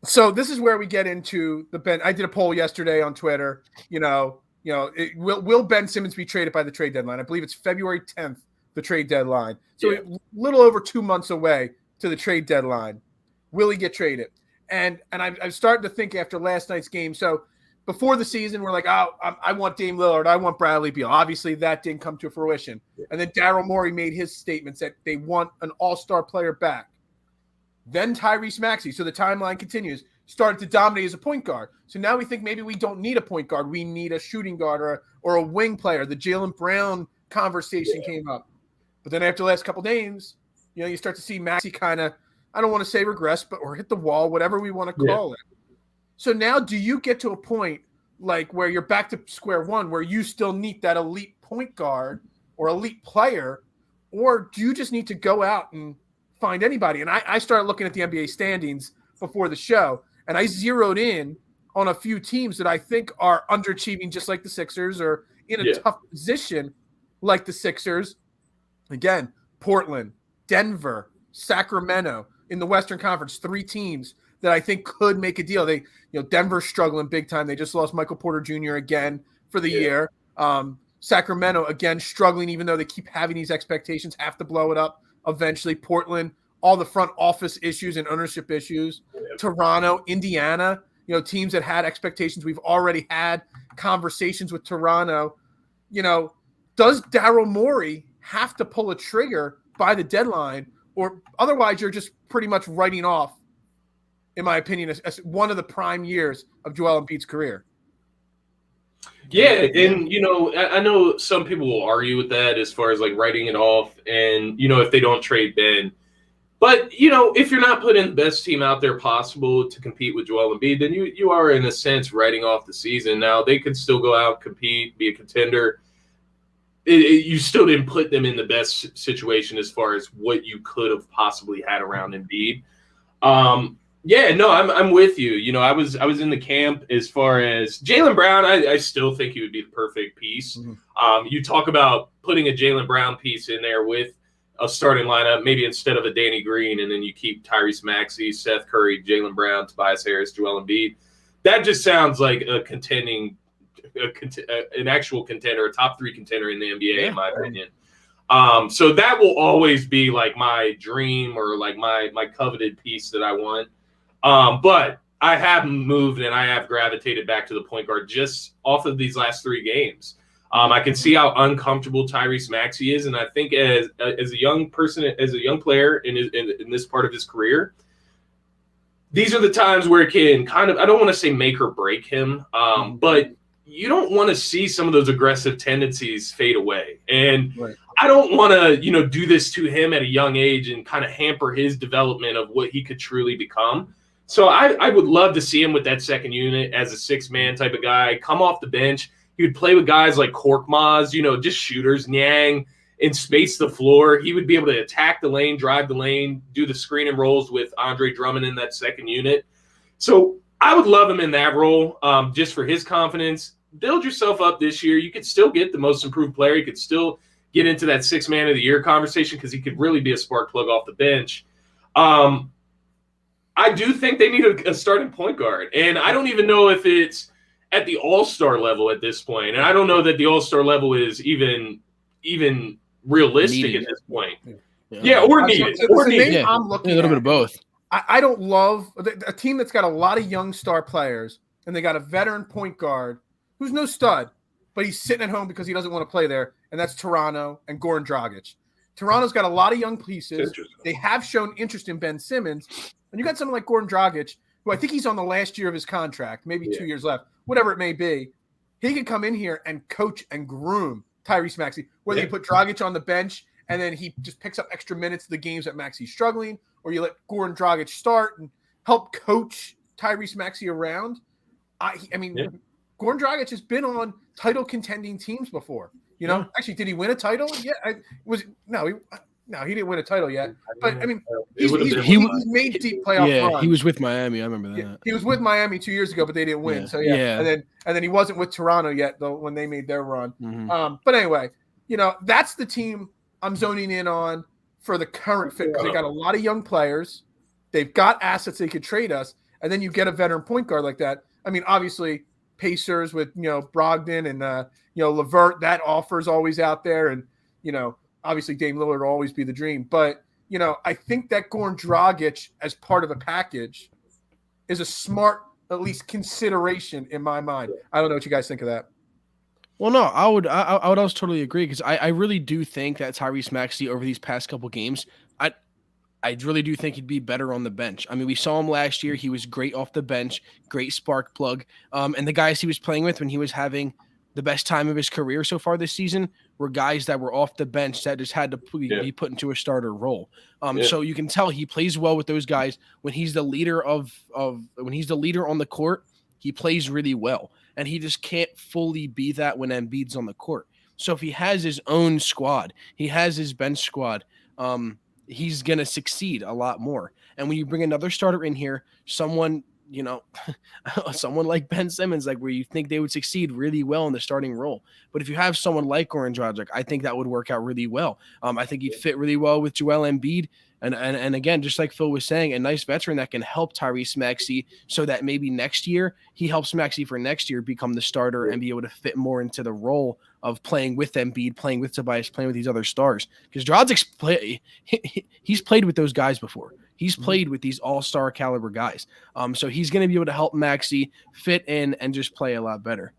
So this is where we get into the Ben. I did a poll yesterday on Twitter. Will Ben Simmons be traded by the trade deadline? I believe it's February 10th, the trade deadline. So a little over 2 months away to the trade deadline. Will he get traded? And I've started to think after last night's game. So before the season, we're like, I want Dame Lillard. I want Bradley Beal. Obviously, that didn't come to fruition. And then Daryl Morey made his statements that they want an all-star player back. Then Tyrese Maxey. So the timeline continues. Started to dominate as a point guard. So now we think maybe we don't need a point guard. We need a shooting guard or a wing player. The Jaylen Brown conversation came up. But then after the last couple games, You start to see Maxey kind of, I don't want to say regress, or hit the wall, whatever we want to call it. So now do you get to a point like where you're back to square one, where you still need that elite point guard or elite player, or do you just need to go out and find anybody? And I started looking at the NBA standings before the show, and I zeroed in on a few teams that I think are underachieving, just like the Sixers, or in a tough position like the Sixers. Again, Portland, Denver, Sacramento in the Western Conference, 3 teams that I think could make a deal. They, Denver's struggling big time. They just lost Michael Porter Jr. again for the year. Sacramento, again, struggling, even though they keep having these expectations, have to blow it up eventually. Portland, all the front office issues and ownership issues. Toronto, Indiana, teams that had expectations. We've already had conversations with Toronto. Does Daryl Morey have to pull a trigger by the deadline, or otherwise you're just pretty much writing off, in my opinion, as one of the prime years of Joel Embiid's career? Yeah, and I know some people will argue with that as far as like writing it off, and if they don't trade Ben. But if you're not putting the best team out there possible to compete with Joel Embiid, then you are in a sense writing off the season. Now they could still go out, compete, be a contender. You still didn't put them in the best situation as far as what you could have possibly had around Embiid. I'm with you. I was in the camp as far as Jaylen Brown. I still think he would be the perfect piece. You talk about putting a Jaylen Brown piece in there with a starting lineup, maybe instead of a Danny Green, and then you keep Tyrese Maxey, Seth Curry, Jaylen Brown, Tobias Harris, Joel Embiid. That just sounds like an actual contender, a top 3 contender in the NBA, in my opinion. So that will always be like my dream, or like my coveted piece that I want. But I have moved and I have gravitated back to the point guard just off of these last 3 games. I can see how uncomfortable Tyrese Maxey is, and I think as a young person, as a young player in this part of his career, these are the times where it can kind of, I don't want to say make or break him, but you don't want to see some of those aggressive tendencies fade away. And I don't want to, do this to him at a young age and kind of hamper his development of what he could truly become. So I would love to see him with that second unit as a 6-man type of guy, come off the bench. He would play with guys like Korkmaz, just shooters, Niang, and space the floor. He would be able to attack the lane, drive the lane, do the screen and rolls with Andre Drummond in that second unit. So I would love him in that role, just for his confidence. Build yourself up this year. You could still get the most improved player. You could still get into that 6-man of the year conversation because he could really be a spark plug off the bench. I do think they need a starting point guard, and I don't even know if it's at the all-star level at this point. And I don't know that the all-star level is even realistic needed at this point. Or needed. I'm looking a little bit of both. I don't love a team that's got a lot of young star players, and they got a veteran point guard who's no stud, but he's sitting at home because he doesn't want to play there, and that's Toronto and Goran Dragic. Toronto's got a lot of young pieces. They have shown interest in Ben Simmons, and you got someone like Goran Dragic, who I think he's on the last year of his contract, maybe 2 years left, whatever it may be. He could come in here and coach and groom Tyrese Maxey, whether you put Dragic on the bench and then he just picks up extra minutes of the games that Maxey's struggling, or you let Goran Dragic start and help coach Tyrese Maxey around. I mean, Goran Dragic has been on title contending teams before. Actually, did he win a title? Yeah, he didn't win a title yet. But I mean, he's made deep playoff runs. He was with Miami. I remember that. Yeah, he was with Miami 2 years ago, but they didn't win. So and then he wasn't with Toronto yet, though, when they made their run. But anyway, that's the team I'm zoning in on for the current fit, because they got a lot of young players. They've got assets they could trade us, and then you get a veteran point guard like that. I mean, obviously, Pacers with Brogdon and LeVert, that offer is always out there, and obviously Dame Lillard will always be the dream. But I think that Goran Dragic as part of a package is a smart, at least, consideration in my mind. I don't know what you guys think of that. Well, no, I would also totally agree, because I really do think that Tyrese Maxey over these past couple games, I really do think he'd be better on the bench. I mean, we saw him last year. He was great off the bench, great spark plug. And the guys he was playing with when he was having the best time of his career so far this season were guys that were off the bench that just had to be put into a starter role. So you can tell he plays well with those guys. When he's the leader when he's the leader on the court, he plays really well, and he just can't fully be that when Embiid's on the court. So if he has his own squad, he has his bench squad, he's going to succeed a lot more. And when you bring another starter in here, someone like Ben Simmons, like where you think they would succeed really well in the starting role. But if you have someone like Goran Dragic, I think that would work out really well. I think he'd fit really well with Joel Embiid. And again, just like Phil was saying, a nice veteran that can help Tyrese Maxey so that maybe next year he helps Maxey for next year become the starter and be able to fit more into the role of playing with Embiid, playing with Tobias, playing with these other stars. Because Dragic's he's played with those guys before. He's played with these all-star caliber guys. So he's going to be able to help Maxey fit in and just play a lot better.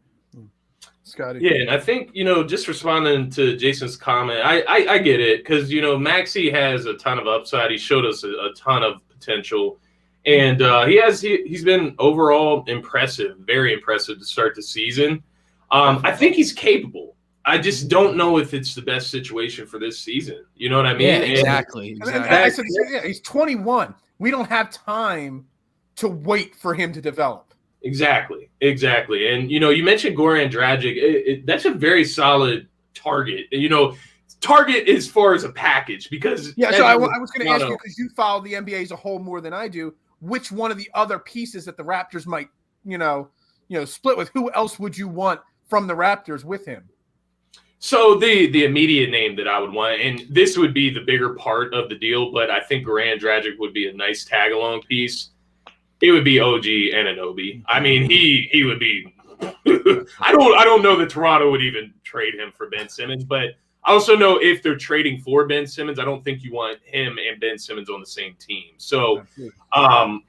Scotty. Yeah, and I think, just responding to Jason's comment, I get it because, Maxey has a ton of upside. He showed us a ton of potential. And he's been overall impressive, very impressive to start the season. I think he's capable. I just don't know if it's the best situation for this season. You know what I mean? Yeah, exactly. He's 21. We don't have time to wait for him to develop. Exactly. And, you mentioned Goran Dragic. That's a very solid target. Target as far as a package because – Yeah, so I was going to ask you, because you follow the NBA as a whole more than I do, which one of the other pieces that the Raptors might, split with, who else would you want from the Raptors with him? So the immediate name that I would want, and this would be the bigger part of the deal, but I think Goran Dragic would be a nice tag-along piece. It would be OG Anunoby. I mean, he would be I don't know that Toronto would even trade him for Ben Simmons, but I also know if they're trading for Ben Simmons, I don't think you want him and Ben Simmons on the same team. So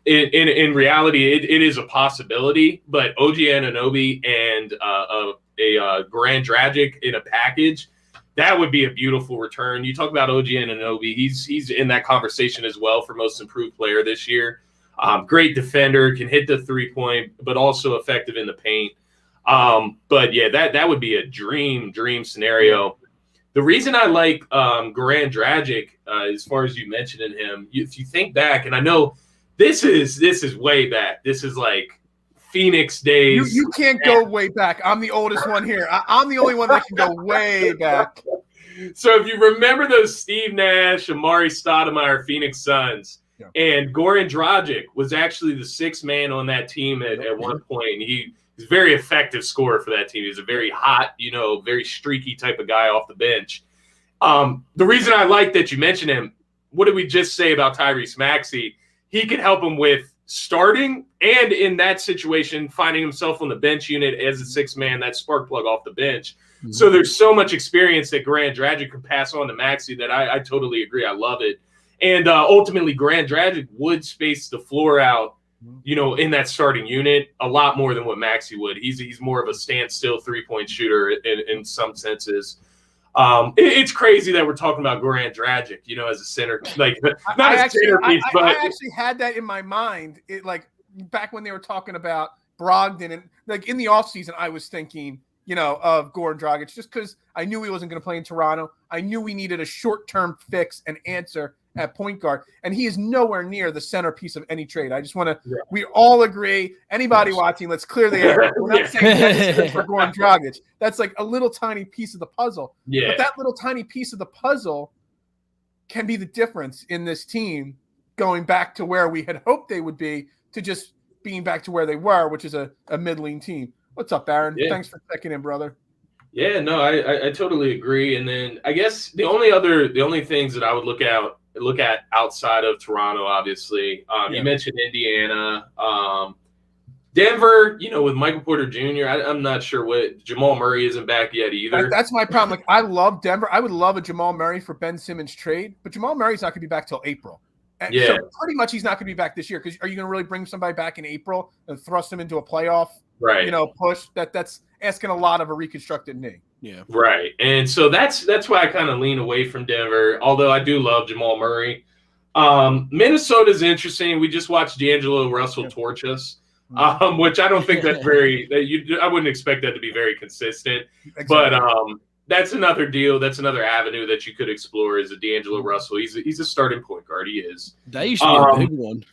in reality, it is a possibility, but OG Anunoby and a Goran Dragic in a package, that would be a beautiful return. You talk about OG Anunoby, he's in that conversation as well for most improved player this year. Great defender, can hit the 3-point, but also effective in the paint. But yeah, that would be a dream scenario. The reason I like Goran Dragic, as far as you mentioned him, if you think back, and I know this is way back. This is like Phoenix days. You can't go way back. I'm the oldest one here. I'm the only one that can go way back. So if you remember those Steve Nash, Amari Stoudemire Phoenix Suns, and Goran Dragic was actually the sixth man on that team at one point. And he's a very effective scorer for that team. He's a very hot, very streaky type of guy off the bench. The reason I like that you mentioned him, what did we just say about Tyrese Maxey? He could help him with starting and in that situation, finding himself on the bench unit as a sixth man, that spark plug off the bench. Mm-hmm. So there's so much experience that Goran Dragic could pass on to Maxey that I totally agree. I love it. And ultimately, Goran Dragic would space the floor out, in that starting unit a lot more than what Maxey would. He's more of a standstill 3-point shooter in some senses. It's crazy that we're talking about Goran Dragic, as a center, like not a centerpiece. But I actually had that in my mind. Back when they were talking about Brogdon, and like in the offseason, I was thinking, of Goran Dragic, just because I knew he wasn't going to play in Toronto. I knew we needed a short-term fix and answer at point guard, and he is nowhere near the centerpiece of any trade. I just want to, we all agree, anybody watching, let's clear the air. We're not saying that's for Goran Dragic. That's like a little tiny piece of the puzzle. Yeah. But that little tiny piece of the puzzle can be the difference in this team going back to where we had hoped they would be to just being back to where they were, which is a middling team. What's up, Aaron? Yeah. Thanks for checking in, brother. Yeah, no, I totally agree. And then I guess the only things that I would look at outside of Toronto, obviously. You mentioned Indiana. Denver, with Michael Porter Jr., I'm not sure what – Jamal Murray isn't back yet either. That's my problem. Like, I love Denver. I would love a Jamal Murray for Ben Simmons trade, but Jamal Murray's not going to be back till April. And so pretty much he's not going to be back this year, because are you going to really bring somebody back in April and thrust him into a playoff push? That's asking a lot of a reconstructed knee. Yeah. Right. And so that's why I kind of lean away from Denver, although I do love Jamal Murray. Minnesota's interesting. We just watched D'Angelo Russell torch us. which I don't think that's very. I wouldn't expect that to be very consistent. Exactly. But that's another deal. That's another avenue that you could explore. Is a D'Angelo Russell. He's a starting point guard. He is. That used to be a big one.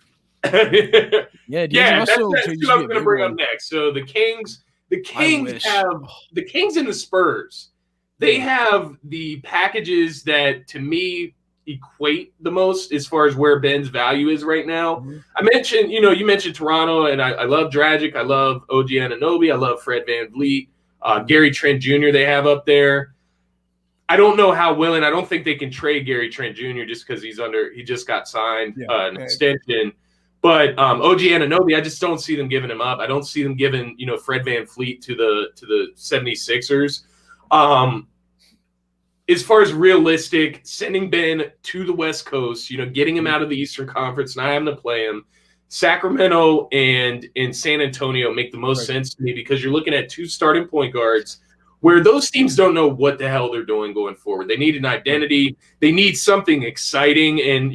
Yeah, that's who I was going to bring up next. So the Kings and the Spurs. They have the packages that, to me, equate the most as far as where Ben's value is right now. You mentioned Toronto, and I love Dragic. I love OG Anunoby. I love Fred VanVleet. Gary Trent Jr. they have up there. I don't know how willing. I don't think they can trade Gary Trent Jr. just because he just got signed an extension. But OG Anunoby, I just don't see them giving him up. I don't see them giving Fred VanVleet to the 76ers. As far as realistic, sending Ben to the West Coast, getting him out of the Eastern Conference, not having to play him, Sacramento and San Antonio make the most sense to me because you're looking at two starting point guards where those teams don't know what the hell they're doing going forward. They need an identity. They need something exciting. And,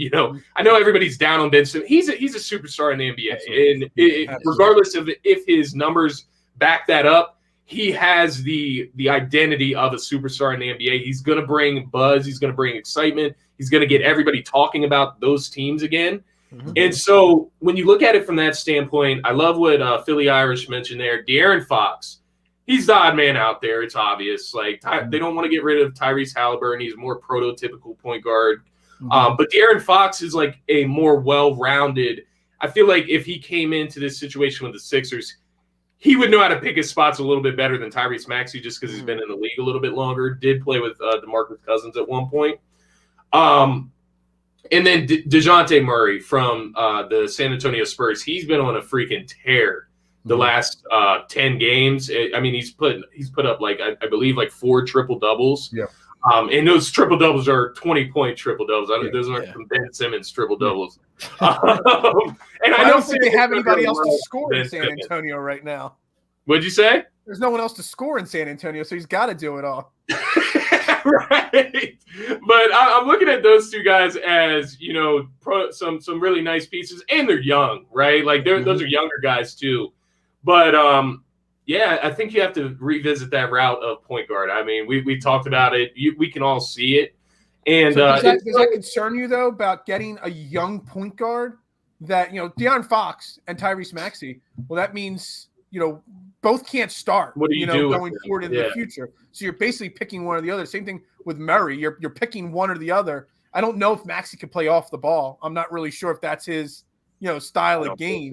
I know everybody's down on Ben Simmons. He's a superstar in the NBA. Absolutely. And regardless of if his numbers back that up, he has the identity of a superstar in the NBA. He's going to bring buzz. He's going to bring excitement. He's going to get everybody talking about those teams again. Mm-hmm. And so when you look at it from that standpoint, I love what Philly Irish mentioned there. De'Aaron Fox, he's the odd man out there. It's obvious. Like they don't want to get rid of Tyrese Halliburton. He's a more prototypical point guard. Mm-hmm. But De'Aaron Fox is like a more well-rounded. I feel like if he came into this situation with the Sixers, he would know how to pick his spots a little bit better than Tyrese Maxey just because he's been in the league a little bit longer. Did play with DeMarcus Cousins at one point. And then DeJounte Murray from the San Antonio Spurs. He's been on a freaking tear the last 10 games. I mean, he's put up like I believe like 4 triple doubles. Yeah. And those triple doubles are 20-point triple doubles. Those aren't Ben Simmons triple doubles. And I don't think they have anybody else to score in San Antonio right now. What'd you say? There's no one else to score in San Antonio, so he's got to do it all. Right. But I'm looking at those two guys as, some really nice pieces, and they're young, right? Like those are younger guys too. But I think you have to revisit that route of point guard. I mean, we talked about it. We can all see it. And so does that concern you though about getting a young point guard that De'Aaron Fox and Tyrese Maxey? Well, that means both can't start. What do you do going forward in the future? So you're basically picking one or the other. Same thing with Murray. You're picking one or the other. I don't know if Maxey can play off the ball. I'm not really sure if that's his style of game.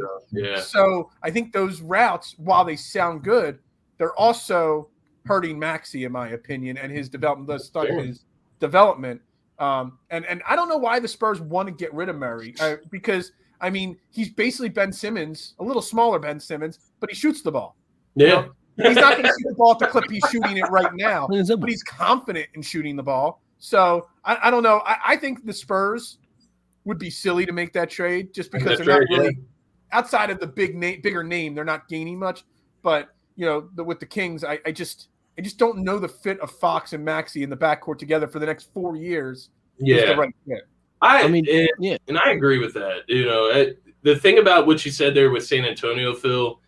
So I think those routes, while they sound good, they're also hurting Maxey, in my opinion, and his development. His development. And I don't know why the Spurs want to get rid of Murray because I mean he's basically Ben Simmons, a little smaller Ben Simmons, but he shoots the ball. Yeah. He's not going to shoot the ball at the clip he's shooting it right now, but he's confident in shooting the ball. So I don't know. I think the Spurs would be silly to make that trade just because they're not really outside of the bigger name. They're not gaining much, but with the Kings, I just don't know the fit of Fox and Maxey in the backcourt together for the next 4 years. Yeah, the right fit. And I agree with that. The thing about what you said there with San Antonio, Phil,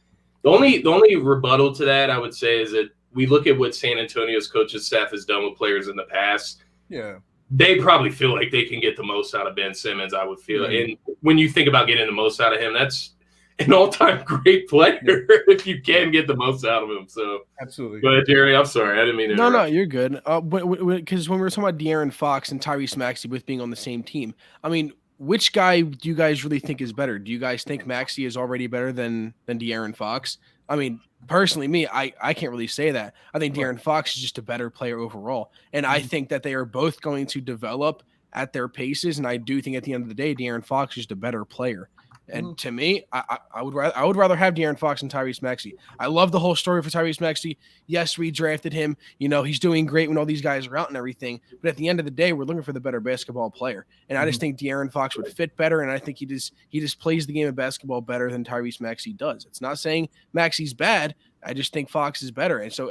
the only rebuttal to that I would say is that we look at what San Antonio's coaching staff has done with players in the past. Yeah. They probably feel like they can get the most out of Ben Simmons, I would feel. Mm-hmm. And when you think about getting the most out of him, that's an all-time great player if you can get the most out of him. So absolutely. But Jerry, I'm sorry, I didn't mean to interrupt. No, you're good. Because when we were talking about De'Aaron Fox and Tyrese Maxey both being on the same team, I mean, which guy do you guys really think is better? Do you guys think Maxey is already better than De'Aaron Fox? I mean, personally, I can't really say that. I think De'Aaron Fox is just a better player overall. And I think that they are both going to develop at their paces. And I do think at the end of the day, De'Aaron Fox is just a better player. And to me, I would rather have De'Aaron Fox and Tyrese Maxey. I love the whole story for Tyrese Maxey. Yes, we drafted him. He's doing great when all these guys are out and everything. But at the end of the day, we're looking for the better basketball player. And I just think De'Aaron Fox would fit better. And I think he just plays the game of basketball better than Tyrese Maxey does. It's not saying Maxey's bad. I just think Fox is better. And so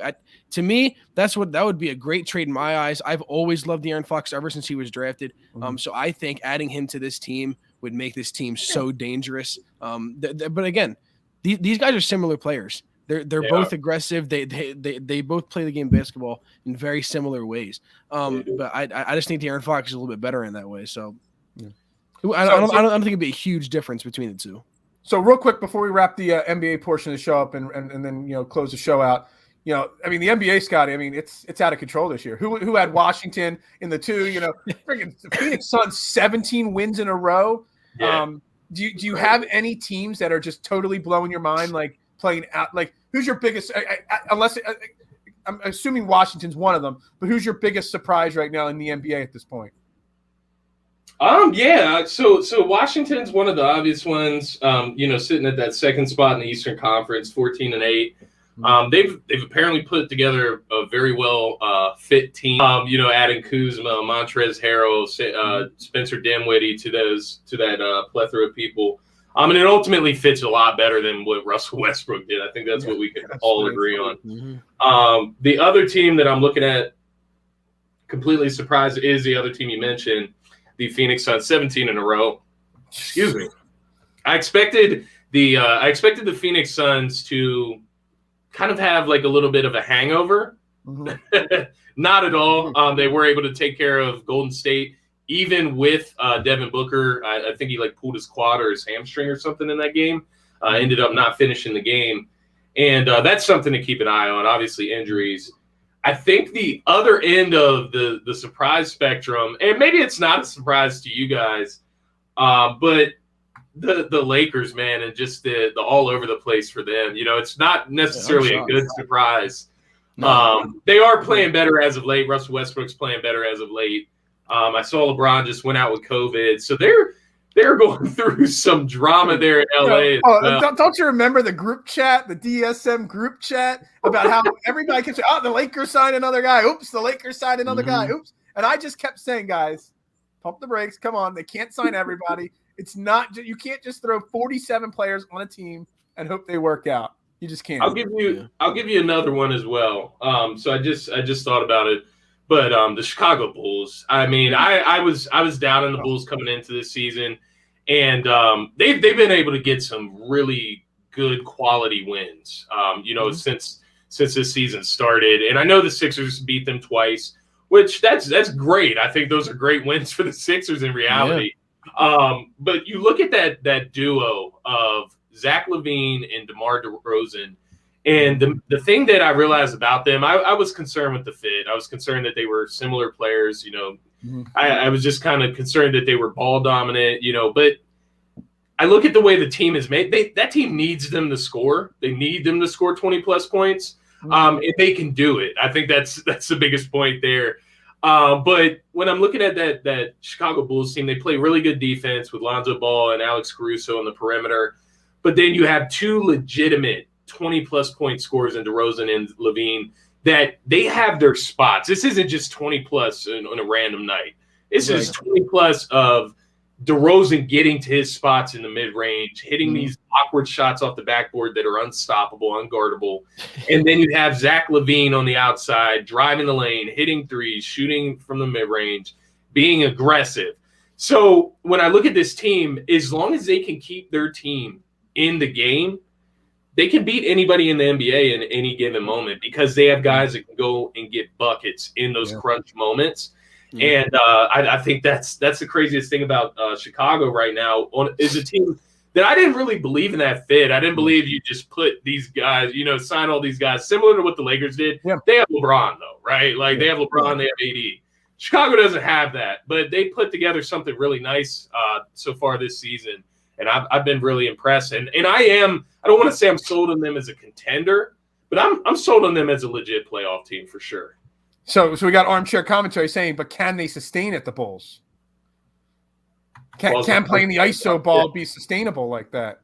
to me, that would be a great trade in my eyes. I've always loved De'Aaron Fox ever since he was drafted. So I think adding him to this team would make this team so dangerous. But again, these guys are similar players. They're They both are. aggressive. They both play the game of basketball in very similar ways. But I just think De'Aaron Fox is a little bit better in that way. So I don't think it'd be a huge difference between the two. So real quick before we wrap the NBA portion of the show up and then close the show out, I mean the NBA, Scotty, I mean it's out of control this year. Who had Washington in the 2? Freaking Phoenix Suns 17 wins in a row. Yeah. Do you have any teams that are just totally blowing your mind, like playing out? Like who's your biggest? I'm assuming Washington's one of them, but who's your biggest surprise right now in the NBA at this point? Yeah. So Washington's one of the obvious ones. Sitting at that second spot in the Eastern Conference, 14-8. They've apparently put together a very well fit team. Adding Kuzma, Montrezl Harrell, Spencer Dinwiddie to that plethora of people. And it ultimately fits a lot better than what Russell Westbrook did. I think that's what we can all agree on. Mm-hmm. The other team that I'm looking at, completely surprised, is the other team you mentioned, the Phoenix Suns, 17 in a row. Excuse me. I expected the Phoenix Suns to kind of have like a little bit of a hangover. Mm-hmm. Not at all. They were able to take care of Golden State, even with Devin Booker. I think he pulled his quad or his hamstring or something in that game. Ended up not finishing the game. And that's something to keep an eye on. Obviously, injuries. I think the other end of the surprise spectrum, and maybe it's not a surprise to you guys, but the Lakers, man, and just the all over the place for them. It's not necessarily a good surprise. No. They are playing better as of late. Russell Westbrook's playing better as of late. I saw LeBron just went out with COVID, so they're going through some drama there in LA. Don't you remember the group chat, the DSM group chat, about how everybody kept saying, the Lakers signed another guy. Oops, the Lakers signed another guy. Oops. And I just kept saying, guys, pump the brakes. Come on. They can't sign everybody. It's not – you can't just throw 47 players on a team and hope they work out. You just can't. I'll give you another one as well. So I just thought about it. But the Chicago Bulls, I mean, I was down on the Bulls coming into this season, and they've been able to get some really good quality wins, since this season started. And I know the Sixers beat them twice, which that's great. I think those are great wins for the Sixers in reality. Yeah. But you look at that duo of Zach LaVine and DeMar DeRozan. And the thing that I realized about them, I was concerned with the fit. I was concerned that they were similar players. I was just kind of concerned that they were ball dominant. But I look at the way the team is made. That team needs them to score. They need them to score 20-plus points. If they can do it, I think that's the biggest point there. But when I'm looking at that Chicago Bulls team, they play really good defense with Lonzo Ball and Alex Caruso on the perimeter. But then you have two legitimate 20-plus point scores in DeRozan and LaVine that they have their spots. This isn't just 20-plus on a random night. This is 20-plus of DeRozan getting to his spots in the mid-range, hitting these awkward shots off the backboard that are unstoppable, unguardable. And then you have Zach LaVine on the outside, driving the lane, hitting threes, shooting from the mid-range, being aggressive. So when I look at this team, as long as they can keep their team in the game, they can beat anybody in the NBA in any given moment because they have guys that can go and get buckets in those crunch moments. And I think that's the craziest thing about Chicago right now is a team that I didn't really believe in that fit. I didn't believe you just put these guys, sign all these guys similar to what the Lakers did. Yeah. They have LeBron though, right? They have LeBron, they have AD. Chicago doesn't have that, but they put together something really nice so far this season. And I've been really impressed. And I don't want to say I'm sold on them as a contender, but I'm sold on them as a legit playoff team for sure. So we got armchair commentary saying, but can they sustain it, the Bulls? Can playing the ISO ball be sustainable like that?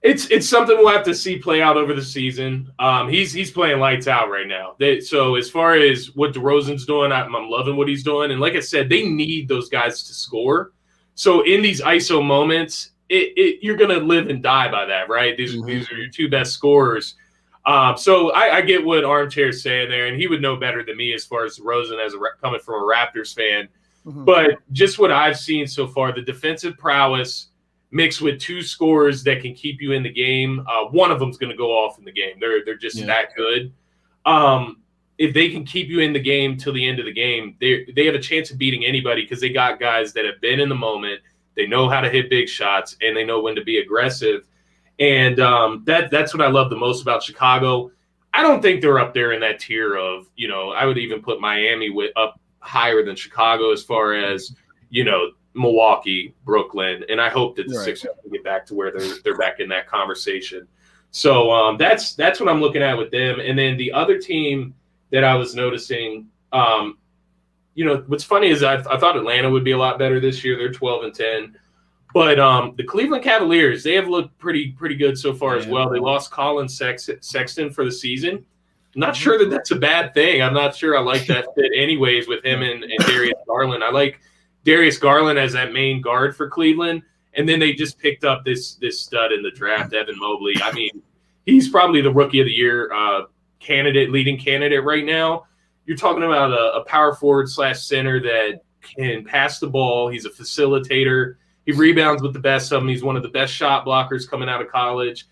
It's something we'll have to see play out over the season. He's playing lights out right now. So as far as what DeRozan's doing, I'm loving what he's doing. And like I said, they need those guys to score. So in these ISO moments, you're going to live and die by that, right? These are your two best scorers. So I get what Armchair's saying there, and he would know better than me as far as DeRozan coming from a Raptors fan. But just what I've seen so far, the defensive prowess, mixed with two scorers that can keep you in the game. One of them's going to go off in the game. They're just that good. If they can keep you in the game till the end of the game, they have a chance of beating anybody because they got guys that have been in the moment. They know how to hit big shots, and they know when to be aggressive. And that's what I love the most about Chicago. I don't think they're up there in that tier of, I would even put Miami up higher than Chicago as far as, Milwaukee, Brooklyn. And I hope that the Sixers can get back to where they're back in that conversation. So that's what I'm looking at with them. And then the other team that I was noticing, what's funny is I thought Atlanta would be a lot better this year. They're 12-10. But the Cleveland Cavaliers, they have looked pretty good so far as well. They lost Colin Sexton for the season. I'm not sure that that's a bad thing. I'm not sure I like that fit anyways with him and Darius Garland. I like Darius Garland as that main guard for Cleveland. And then they just picked up this stud in the draft, Evan Mobley. I mean, he's probably the Rookie of the Year leading candidate right now. You're talking about a power forward / center that can pass the ball. He's a facilitator. He rebounds with the best of them. He's one of the best shot blockers coming out of college.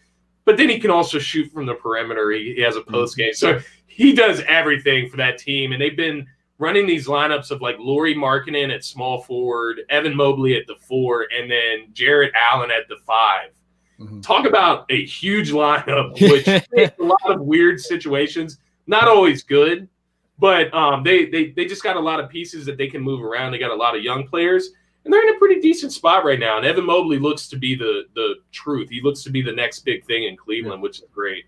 But then he can also shoot from the perimeter. He has a post game. So he does everything for that team. And they've been running these lineups of like Lauri Markkanen at small forward, Evan Mobley at the 4, and then Jarrett Allen at the 5. Mm-hmm. Talk about a huge lineup, which creates a lot of weird situations. Not always good, but they just got a lot of pieces that they can move around. They got a lot of young players. And they're in a pretty decent spot right now. And Evan Mobley looks to be the truth. He looks to be the next big thing in Cleveland, which is great.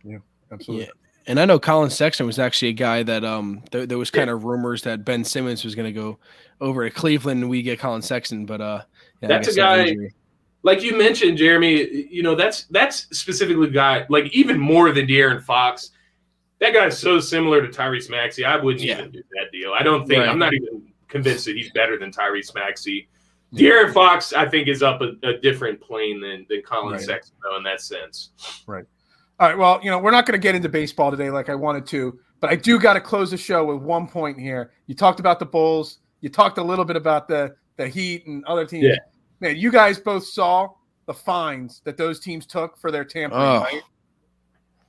Yeah, absolutely. Yeah. And I know Colin Sexton was actually a guy that there was kind of rumors that Ben Simmons was going to go over to Cleveland and we get Colin Sexton. But that's a guy, like you mentioned, Jeremy, that's specifically a guy, like even more than De'Aaron Fox. That guy's so similar to Tyrese Maxey. I wouldn't even do that deal. I don't think – I'm not even – convinced that he's better than Tyrese Maxey. De'Aaron Fox, I think, is up a different plane than Colin Sexton, though, in that sense. Right. All right. Well, we're not going to get into baseball today like I wanted to, but I do got to close the show with one point here. You talked about the Bulls. You talked a little bit about the Heat and other teams. Yeah. Man, you guys both saw the fines that those teams took for their tampering, right?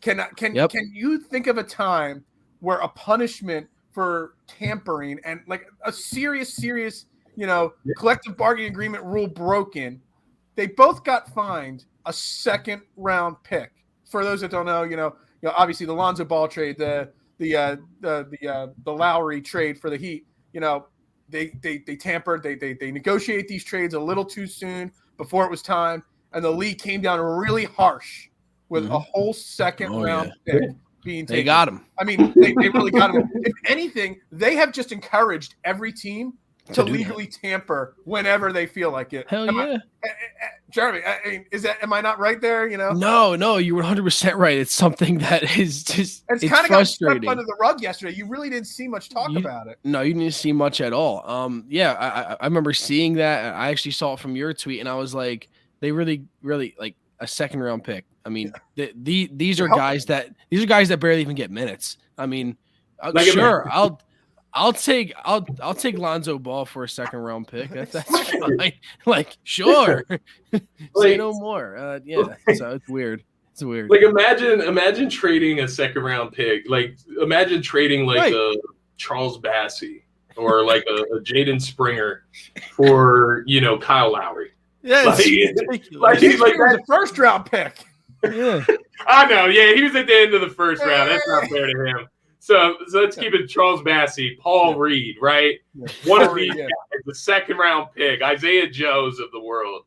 Can you think of a time where a punishment for tampering and like a serious, collective bargaining agreement rule broken, they both got fined a 2nd-round pick. For those that don't know, obviously the Lonzo Ball trade, the Lowry trade for the Heat, they tampered, they negotiate these trades a little too soon before it was time, and the league came down really harsh with a whole 2nd-round pick. They got him. I mean, they really got him. If anything, they have just encouraged every team to legally tamper whenever they feel like it. Hell yeah. Jeremy, I mean, am I not right there? No, you were 100% right. It's something that is just it's kind of got swept frustrating. under the rug yesterday. You really didn't see much talk about it. No, you didn't see much at all. I remember seeing that. I actually saw it from your tweet, and I was like, they really, really like a 2nd-round pick. I mean, these are guys that barely even get minutes. I mean, sure, I'll take Lonzo Ball for a 2nd-round pick. That's fine. Like, sure, say no more. So it's weird. It's weird. Like, imagine trading a 2nd-round pick. Like, imagine trading a Charles Bassey or like a Jaden Springer for Kyle Lowry. Yeah, like that 1st-round pick. Yeah, I know. Yeah, he was at the end of the 1st round. That's not fair to him. So let's keep it Charles Bassey, Paul Reed, right? One of these guys, the 2nd-round pick, Isaiah Joes of the world,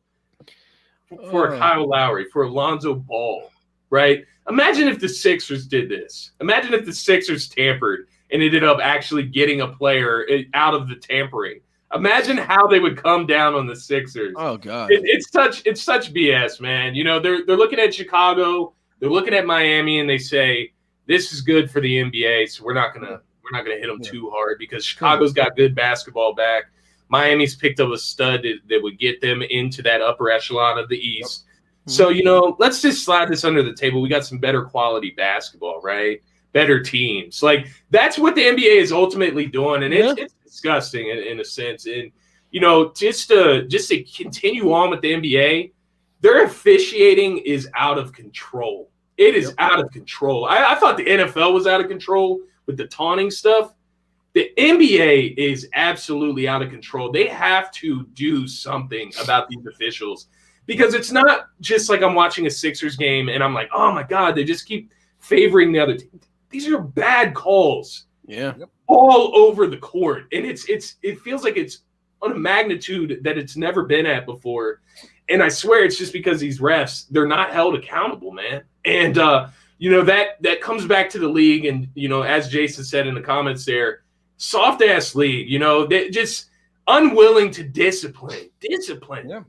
for Kyle Lowry, for Alonzo Ball, right? Imagine if the Sixers did this. Imagine if the Sixers tampered and ended up actually getting a player out of the tampering. Imagine how they would come down on the Sixers. Oh God, it's such BS, man. They're looking at Chicago, they're looking at Miami, and they say this is good for the NBA, so we're not gonna hit them too hard because Chicago's got good basketball back. Miami's picked up a stud that would get them into that upper echelon of the East. Yep. So let's just slide this under the table. We got some better quality basketball, right? Better teams. Like that's what the NBA is ultimately doing, and it's disgusting in a sense. And just to continue on with the NBA, their officiating is out of control. It is out of control. I thought the NFL was out of control with the taunting stuff. The NBA is absolutely out of control. They have to do something about these officials, because it's not just like I'm watching a Sixers game and I'm like, oh my God, they just keep favoring the other team. These are bad calls. Yeah. All over the court. And it feels like it's on a magnitude that it's never been at before. And I swear it's just because these refs, they're not held accountable, man. And that comes back to the league. And as Jason said in the comments there, soft ass league, they just unwilling to discipline. Yeah.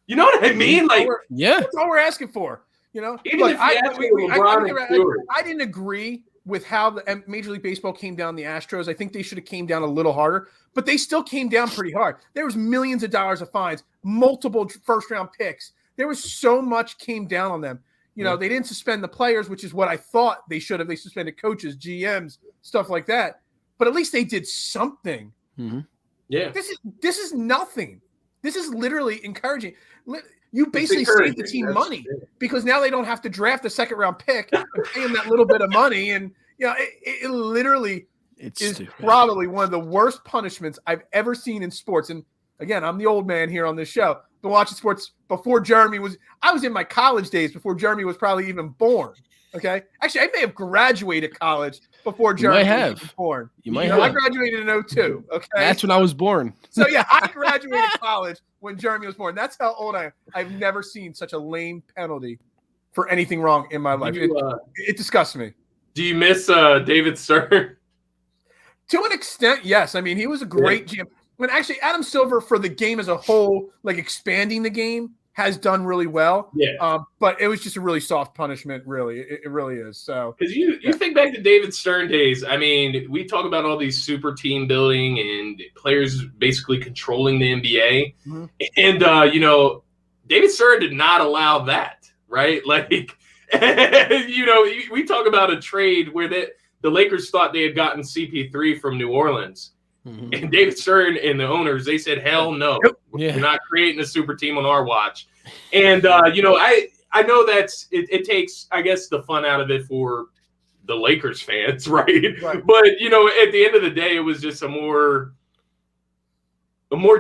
You know what I mean? Like, that's all we're asking for. Even if I didn't agree with how the Major League Baseball came down the Astros. I think they should have came down a little harder, but they still came down pretty hard. There was millions of dollars of fines, multiple first-round picks. There was so much came down on them. They didn't suspend the players, which is what I thought they should have. They suspended coaches, GMs, stuff like that. But at least they did something. Mm-hmm. Yeah. This is nothing. This is literally encouraging. You basically saved the team money because now they don't have to draft a second-round pick and pay them that little bit of money. And it literally is probably one of the worst punishments I've ever seen in sports. And again, I'm the old man here on this show. Been watching sports before Jeremy was. I was in my college days before Jeremy was probably even born. Okay, actually, I may have graduated college before Jeremy was even born. You might have. I graduated in 2002. Okay, that's when I was born. So yeah, I graduated college when Jeremy was born. That's how old I am. I've never seen such a lame penalty for anything wrong in my life. It disgusts me. Do you miss David Stern? To an extent, yes. I mean, he was a great GM. When actually Adam Silver, for the game as a whole, like expanding the game, has done really well. Yeah. But it was just a really soft punishment, really. It really is. So because you think back to David Stern days, I mean, we talk about all these super team building and players basically controlling the NBA. Mm-hmm. And David Stern did not allow that, right? Like we talk about a trade where the Lakers thought they had gotten CP3 from New Orleans. Mm-hmm. And David Stern and the owners, they said, hell no. We're not creating a super team on our watch. And, I know that's it takes, I guess, the fun out of it for the Lakers fans, right? But, at the end of the day, it was just a more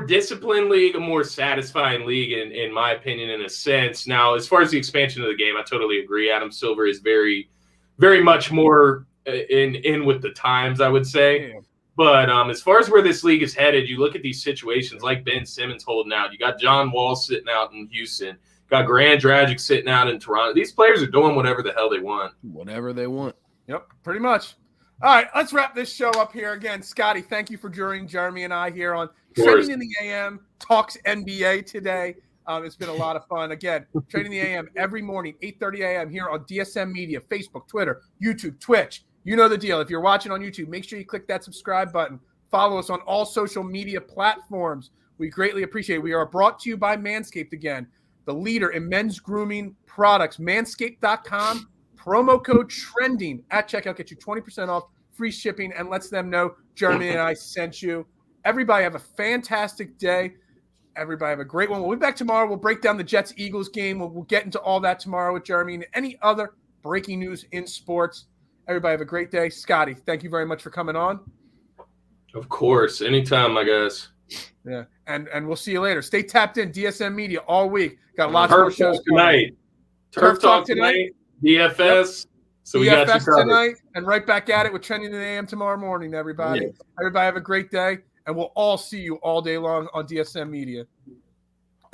disciplined league, a more satisfying league, in my opinion, in a sense. Now, as far as the expansion of the game, I totally agree. Adam Silver is very, very much more in with the times, I would say. Yeah. But as far as where this league is headed, you look at these situations like Ben Simmons holding out. You got John Wall sitting out in Houston. Got Goran Dragic sitting out in Toronto. These players are doing whatever the hell they want. Whatever they want. Yep, pretty much. All right, let's wrap this show up here. Again, Scotty, thank you for joining Jeremy and I here on Trending in the AM Talks NBA today. It's been a lot of fun. Again, Trending in the AM every morning, 8:30 a.m. here on DSM Media, Facebook, Twitter, YouTube, Twitch. You know the deal. If you're watching on YouTube, make sure you click that subscribe button. Follow us on all social media platforms. We greatly appreciate it. We are brought to you by Manscaped again, the leader in men's grooming products. Manscaped.com, promo code TRENDING at checkout. Get you 20% off, free shipping, and lets them know Jeremy and I sent you. Everybody have a fantastic day. Everybody have a great one. We'll be back tomorrow. We'll break down the Jets-Eagles game. We'll get into all that tomorrow with Jeremy and any other breaking news in sports. Everybody have a great day. Scotty, thank you very much for coming on. Of course. Anytime, my guys. Yeah. And we'll see you later. Stay tapped in. DSM Media all week. Got lots more shows tonight. Turf Talk tonight. DFS. Yep. So we got you covered tonight. And right back at it with Trending in the AM tomorrow morning, everybody. Yeah. Everybody have a great day. And we'll all see you all day long on DSM Media.